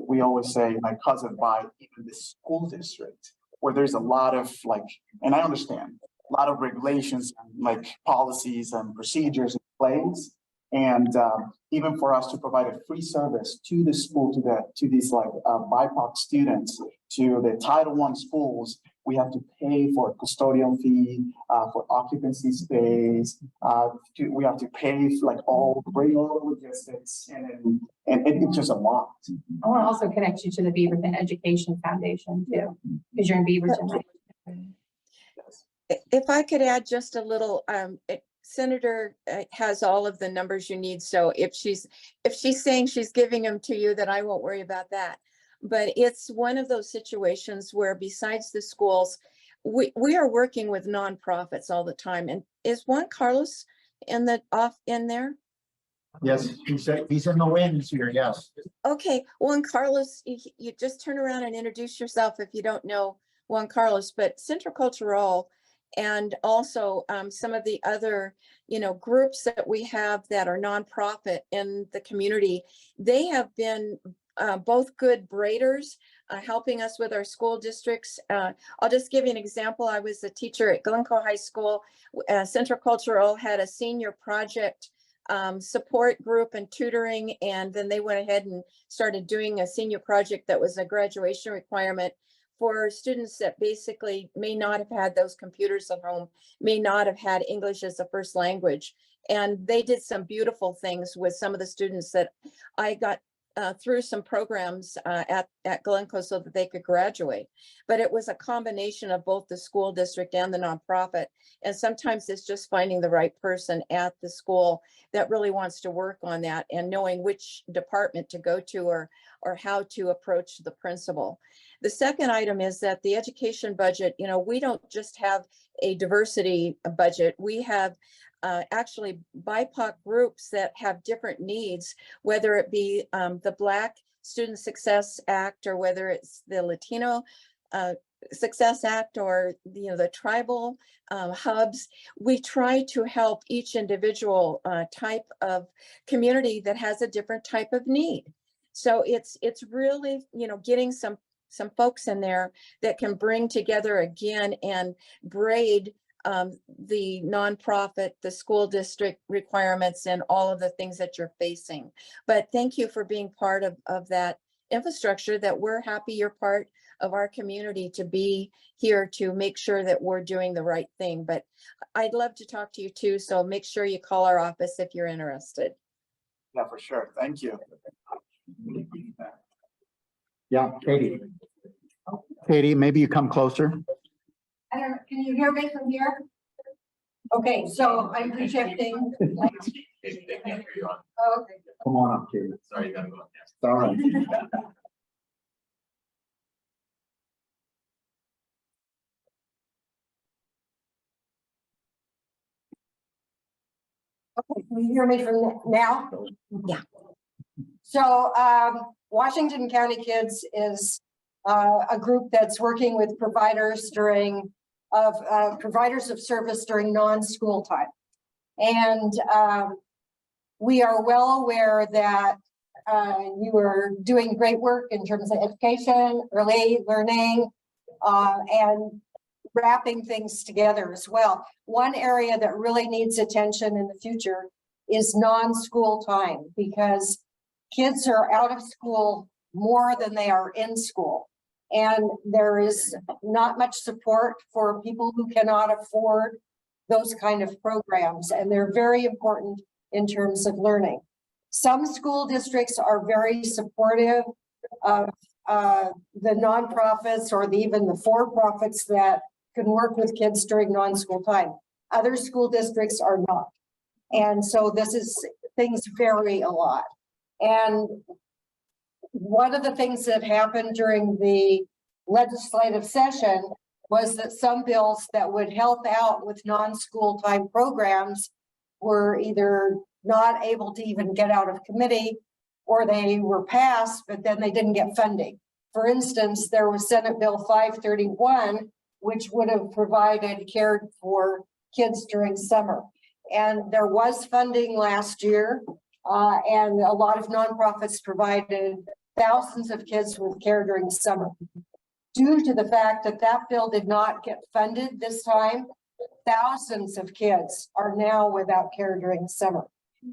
we always say, like, caused by even the school district, where there's a lot of like, and I understand, a lot of regulations and like policies and procedures in place. And even for us to provide a free service to the school, to these like BIPOC students, to the Title I schools, we have to pay for a custodial fee, for occupancy space. We have to pay for like bring all the logistics, and it's just a lot. I want to also connect you to the Beaverton Education Foundation too, because you're in Beaverton. If I could add just a little, Senator has all of the numbers you need. So if she's saying she's giving them to you, then I won't worry about that. But it's one of those situations where besides the schools, we are working with nonprofits all the time. And is Juan Carlos in there? Yes, he's in the wings here, yes. Okay, Juan Carlos, you just turn around and introduce yourself if you don't know Juan Carlos, but Centro Cultural and also some of the other, you know, groups that we have that are nonprofit in the community, they have been both good braiders, helping us with our school districts. I'll just give you an example. I was a teacher at Glencoe High School. Centro Cultural had a senior project support group and tutoring, and then they went ahead and started doing a senior project that was a graduation requirement for students that basically may not have had those computers at home, may not have had English as a first language. And they did some beautiful things with some of the students that I got through some programs at Glencoe so that they could graduate. But it was a combination of both the school district and the nonprofit. And sometimes it's just finding the right person at the school that really wants to work on that and knowing which department to go to or how to approach the principal. The second item is that the education budget, you know, we don't just have a diversity budget. We have actually BIPOC groups that have different needs, whether it be the Black Student Success Act, or whether it's the Latino Success Act, or the tribal hubs. We try to help each individual type of community that has a different type of need. So it's really, getting some folks in there that can bring together again and braid the nonprofit, the school district requirements, and all of the things that you're facing. But thank you for being part of that infrastructure that we're happy you're part of our community to be here to make sure that we're doing the right thing. But I'd love to talk to you too. So make sure you call our office if you're interested. Yeah, for sure. Thank you. Yeah, Katie. Katie, maybe you come closer. I don't know, can you hear me from here? Okay, so I'm projecting. Oh, okay. Come on up, Katie. Sorry, you gotta go up. It's all right. Okay, can you hear me from now? Yeah. So, Washington County Kids is a group that's working with providers providers of service during non-school time. And we are well aware that you are doing great work in terms of education, early learning, and wrapping things together as well. One area that really needs attention in the future is non-school time, because kids are out of school more than they are in school. And there is not much support for people who cannot afford those kind of programs. And they're very important in terms of learning. Some school districts are very supportive of the nonprofits or even the for-profits that can work with kids during non-school time. Other school districts are not. And so things vary a lot. And one of the things that happened during the legislative session was that some bills that would help out with non-school time programs were either not able to even get out of committee, or they were passed, but then they didn't get funding. For instance, there was Senate Bill 531, which would have provided care for kids during summer. And there was funding last year, and a lot of nonprofits provided thousands of kids with care during the summer. Due to the fact that that bill did not get funded this time, thousands of kids are now without care during the summer.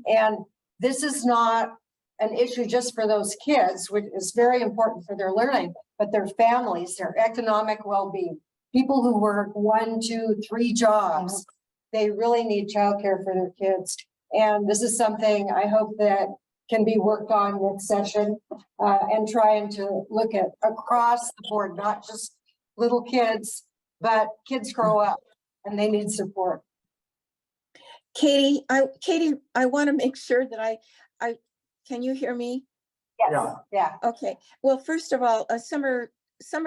And this is not an issue just for those kids, which is very important for their learning, but their families, their economic well-being, people who work 1, 2, 3 jobs, they really need childcare for their kids. And this is something I hope that can be worked on next session, and trying to look at across the board, not just little kids, but kids grow up and they need support. Katie, I want to make sure that I can you hear me? Yes. Yeah. Okay. Well, first of all, summer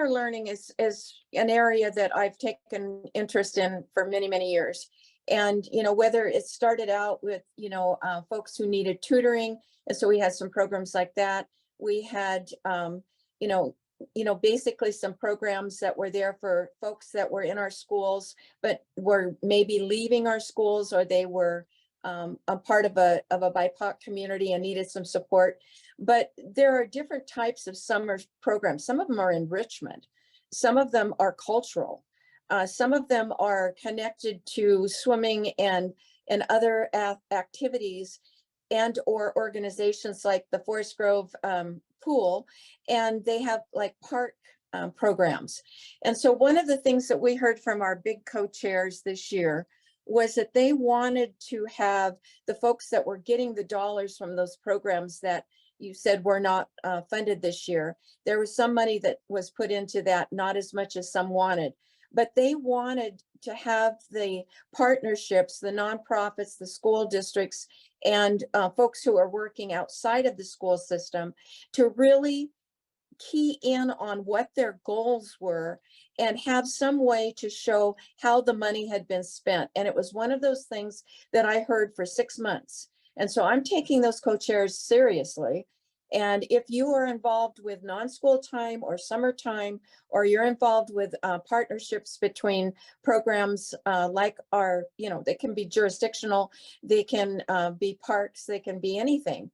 learning is an area that I've taken interest in for many, many years. And, whether it started out with, folks who needed tutoring. And so we had some programs like that. We had, basically some programs that were there for folks that were in our schools, but were maybe leaving our schools, or they were a part of a BIPOC community and needed some support. But there are different types of summer programs. Some of them are enrichment. Some of them are cultural. Some of them are connected to swimming and other activities and or organizations like the Forest Grove pool, and they have like park programs. And so one of the things that we heard from our big co-chairs this year was that they wanted to have the folks that were getting the dollars from those programs that you said were not funded this year. There was some money that was put into that, not as much as some wanted. But they wanted to have the partnerships, the nonprofits, the school districts, and folks who are working outside of the school system to really key in on what their goals were and have some way to show how the money had been spent. And it was one of those things that I heard for 6 months. And so I'm taking those co-chairs seriously. And if you are involved with non-school time or summertime, or you're involved with partnerships between programs like our, they can be jurisdictional, they can be parks, they can be anything.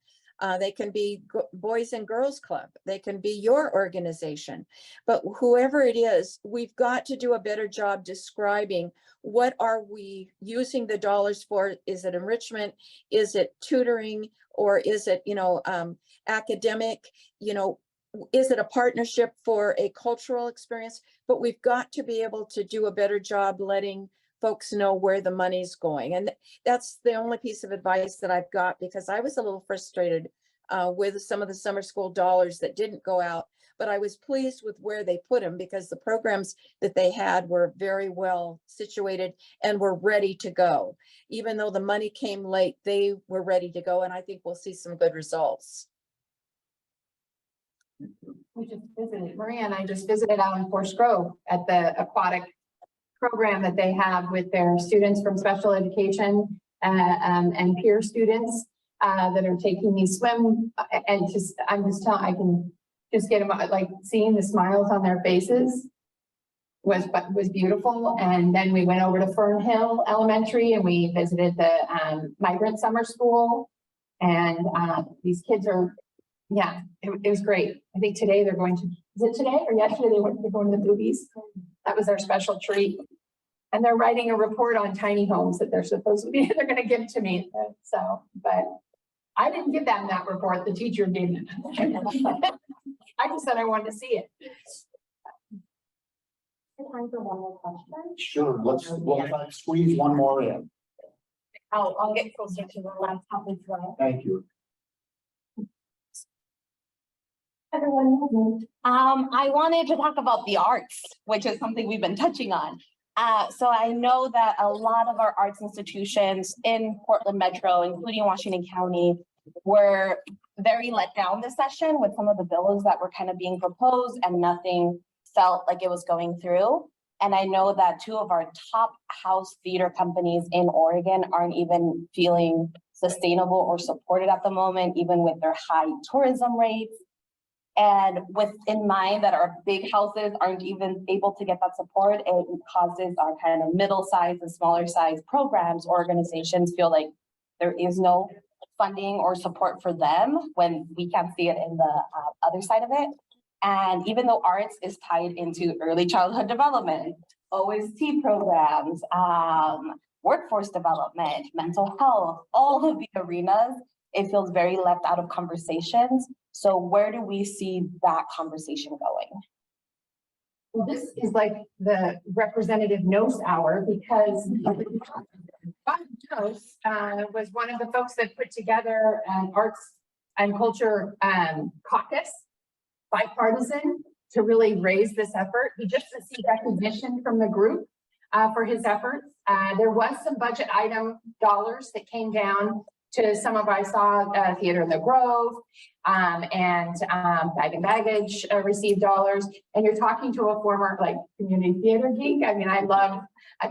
They can be Boys and Girls Club, they can be your organization. But whoever it is, we've got to do a better job describing what are we using the dollars for. Is it enrichment? Is it tutoring? Or is it, academic? is it a partnership for a cultural experience? But we've got to be able to do a better job letting folks know where the money's going. And that's the only piece of advice that I've got, because I was a little frustrated with some of the summer school dollars that didn't go out, but I was pleased with where they put them because the programs that they had were very well situated and were ready to go. Even though the money came late, they were ready to go. And I think we'll see some good results. We just visited, Maria and I just visited out in Forest Grove at the aquatic program that they have with their students from special education and peer students that are taking these swim, and just, I'm just telling, I can just get them, like seeing the smiles on their faces was beautiful. And then we went over to Fern Hill Elementary and we visited the migrant summer school. And these kids are, yeah, it was great. I think today they're going to, is it today or yesterday they're going to the movies? That was their special treat. And they're writing a report on tiny homes that they're supposed to be, they're going to give to me. So, but I didn't give them that report. The teacher gave it. I just said I wanted to see it. Time for one more question. Sure, we'll try to squeeze one more in. I'll get closer to the laptop as well. Thank you. Everyone. I wanted to talk about the arts, which is something we've been touching on. So I know that a lot of our arts institutions in Portland Metro, including Washington County, were very let down this session with some of the bills that were kind of being proposed and nothing felt like it was going through. And I know that two of our top house theater companies in Oregon aren't even feeling sustainable or supported at the moment, even with their high tourism rates. And with in mind that our big houses aren't even able to get that support, it causes our kind of middle-sized and smaller-sized programs, organizations feel like there is no funding or support for them when we can't see it in the other side of it. And even though arts is tied into early childhood development, OST programs, workforce development, mental health, all of the arenas, it feels very left out of conversations. So where do we see that conversation going? Well, this is like the Representative Nose hour, because Bob Nose was one of the folks that put together an arts and culture caucus, bipartisan, to really raise this effort. He just received recognition from the group for his efforts. There was some budget item dollars that came down to some of, I saw Theater in the Grove and Bag and Baggage received dollars. And you're talking to a former like community theater geek. I mean, I've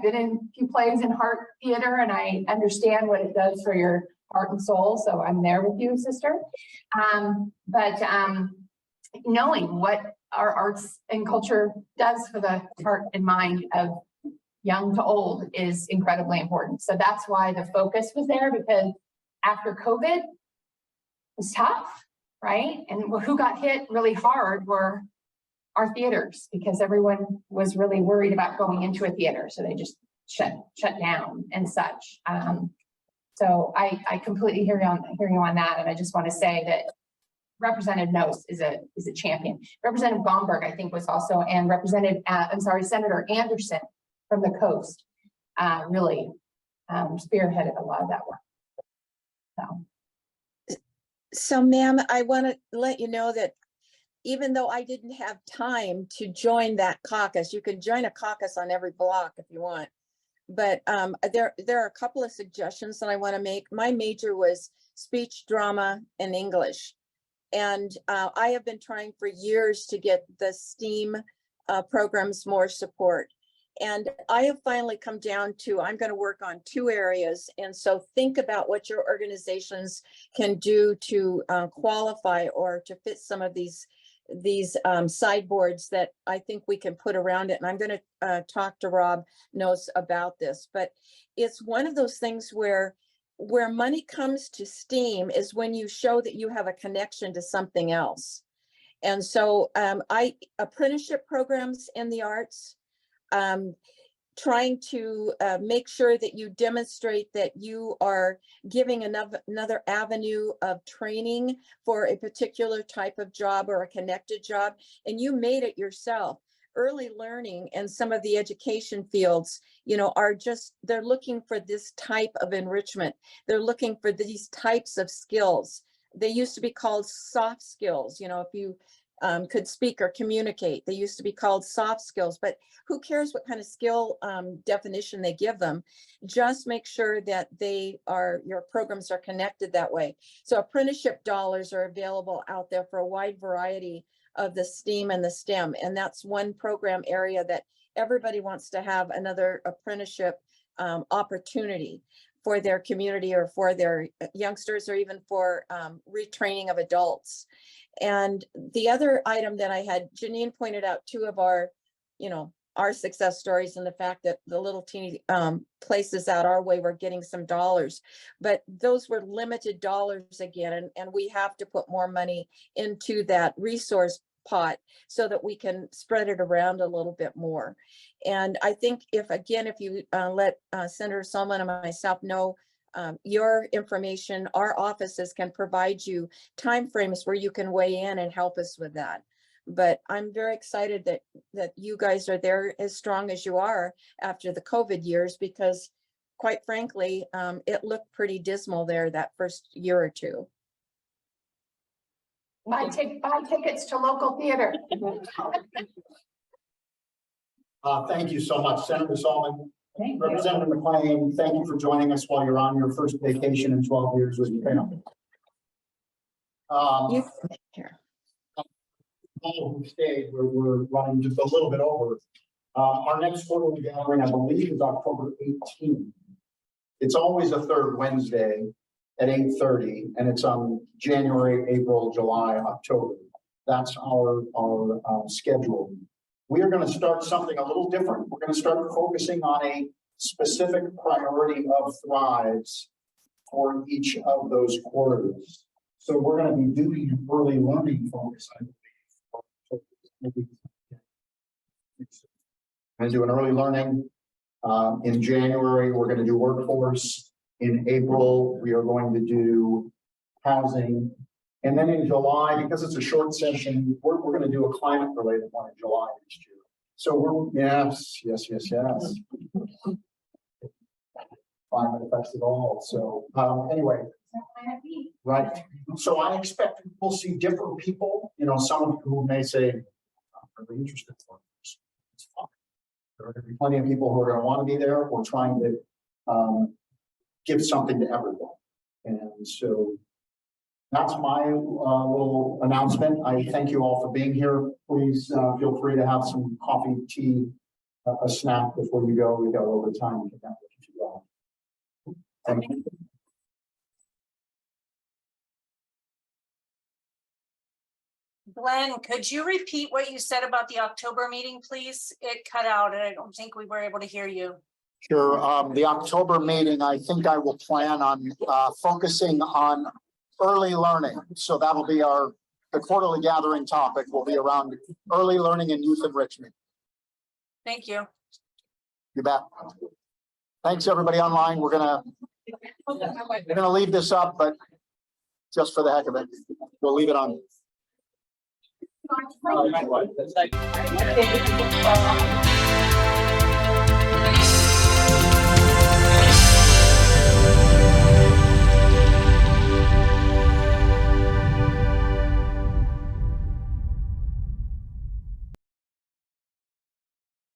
been in a few plays in Heart Theater and I understand what it does for your heart and soul. So I'm there with you, sister. Knowing what our arts and culture does for the heart and mind of young to old is incredibly important. So that's why the focus was there, because after COVID, it was tough, right? And who got hit really hard were our theaters, because everyone was really worried about going into a theater. So they just shut down and such. So I completely hear you on that. And I just want to say that Representative Nose is a champion. Representative Gomberg, I think, was also, and Senator Anderson from the coast really spearheaded a lot of that work. So, ma'am, I want to let you know that even though I didn't have time to join that caucus, you can join a caucus on every block if you want. But there are a couple of suggestions that I want to make. My major was speech, drama, and English. And I have been trying for years to get the STEAM programs more support. And I have finally come down to, I'm going to work on 2 areas. And so think about what your organizations can do to qualify or to fit some of these sideboards that I think we can put around it. And I'm going to talk to Rob Nose about this. But it's one of those things where money comes to STEAM is when you show that you have a connection to something else. And so apprenticeship programs in the arts, trying to make sure that you demonstrate that you are giving another avenue of training for a particular type of job or a connected job, and you made it yourself. Early learning and some of the education fields, are just, they're looking for this type of enrichment. They're looking for these types of skills. They used to be called soft skills. If you could speak or communicate, they used to be called soft skills, but who cares what kind of skill definition they give them? Just make sure that your programs are connected that way. So apprenticeship dollars are available out there for a wide variety of the STEAM and the STEM. And that's one program area that everybody wants to have another apprenticeship opportunity for their community or for their youngsters, or even for retraining of adults. And the other item that I had, Janeen pointed out two of our success stories, and the fact that the little teeny places out our way were getting some dollars, but those were limited dollars again, and we have to put more money into that resource pot so that we can spread it around a little bit more. And I think if you let Senator Sollman and myself know your information, our offices can provide you timeframes where you can weigh in and help us with that. But I'm very excited that you guys are there as strong as you are after the COVID years, because quite frankly, it looked pretty dismal there that first year or two. Buy tickets to local theater. Thank you so much, Senator Sollman. Representative McLain, thank you for joining us while you're on your first vacation in 12 years with your family. Here. All who stayed, we're running just a little bit over. Our next quarterly gathering, I believe, is October 18th. It's always a third Wednesday at 8:30, and it's on January, April, July, October. That's our schedule. We are going to start something a little different. We're going to start focusing on a specific priority of thrives for each of those quarters. So we're going to be doing early learning focus, I believe. We're going to do an early learning in January. We're going to do workforce. In April, we are going to do housing. And then in July, because it's a short session, we're going to do a climate related one in July next year. So yes. Climate affects it all. So anyway, right. So I expect we'll see different people, some who may say, I'm really interested in this. It's fun. There are going to be plenty of people who are going to want to be there. We're trying to give something to everyone. And so that's my little announcement. I thank you all for being here. Please feel free to have some coffee, tea, a snack before you go. We got a little bit of time to get that if you go. Thank you. Glenn, could you repeat what you said about the October meeting, please? It cut out and I don't think we were able to hear you. Sure. The October meeting, I think I will plan on focusing on early learning. So that'll be the quarterly gathering topic will be around early learning and youth enrichment. Thank you. You bet. Thanks everybody online. We're gonna leave this up, but just for the heck of it, we'll leave it on.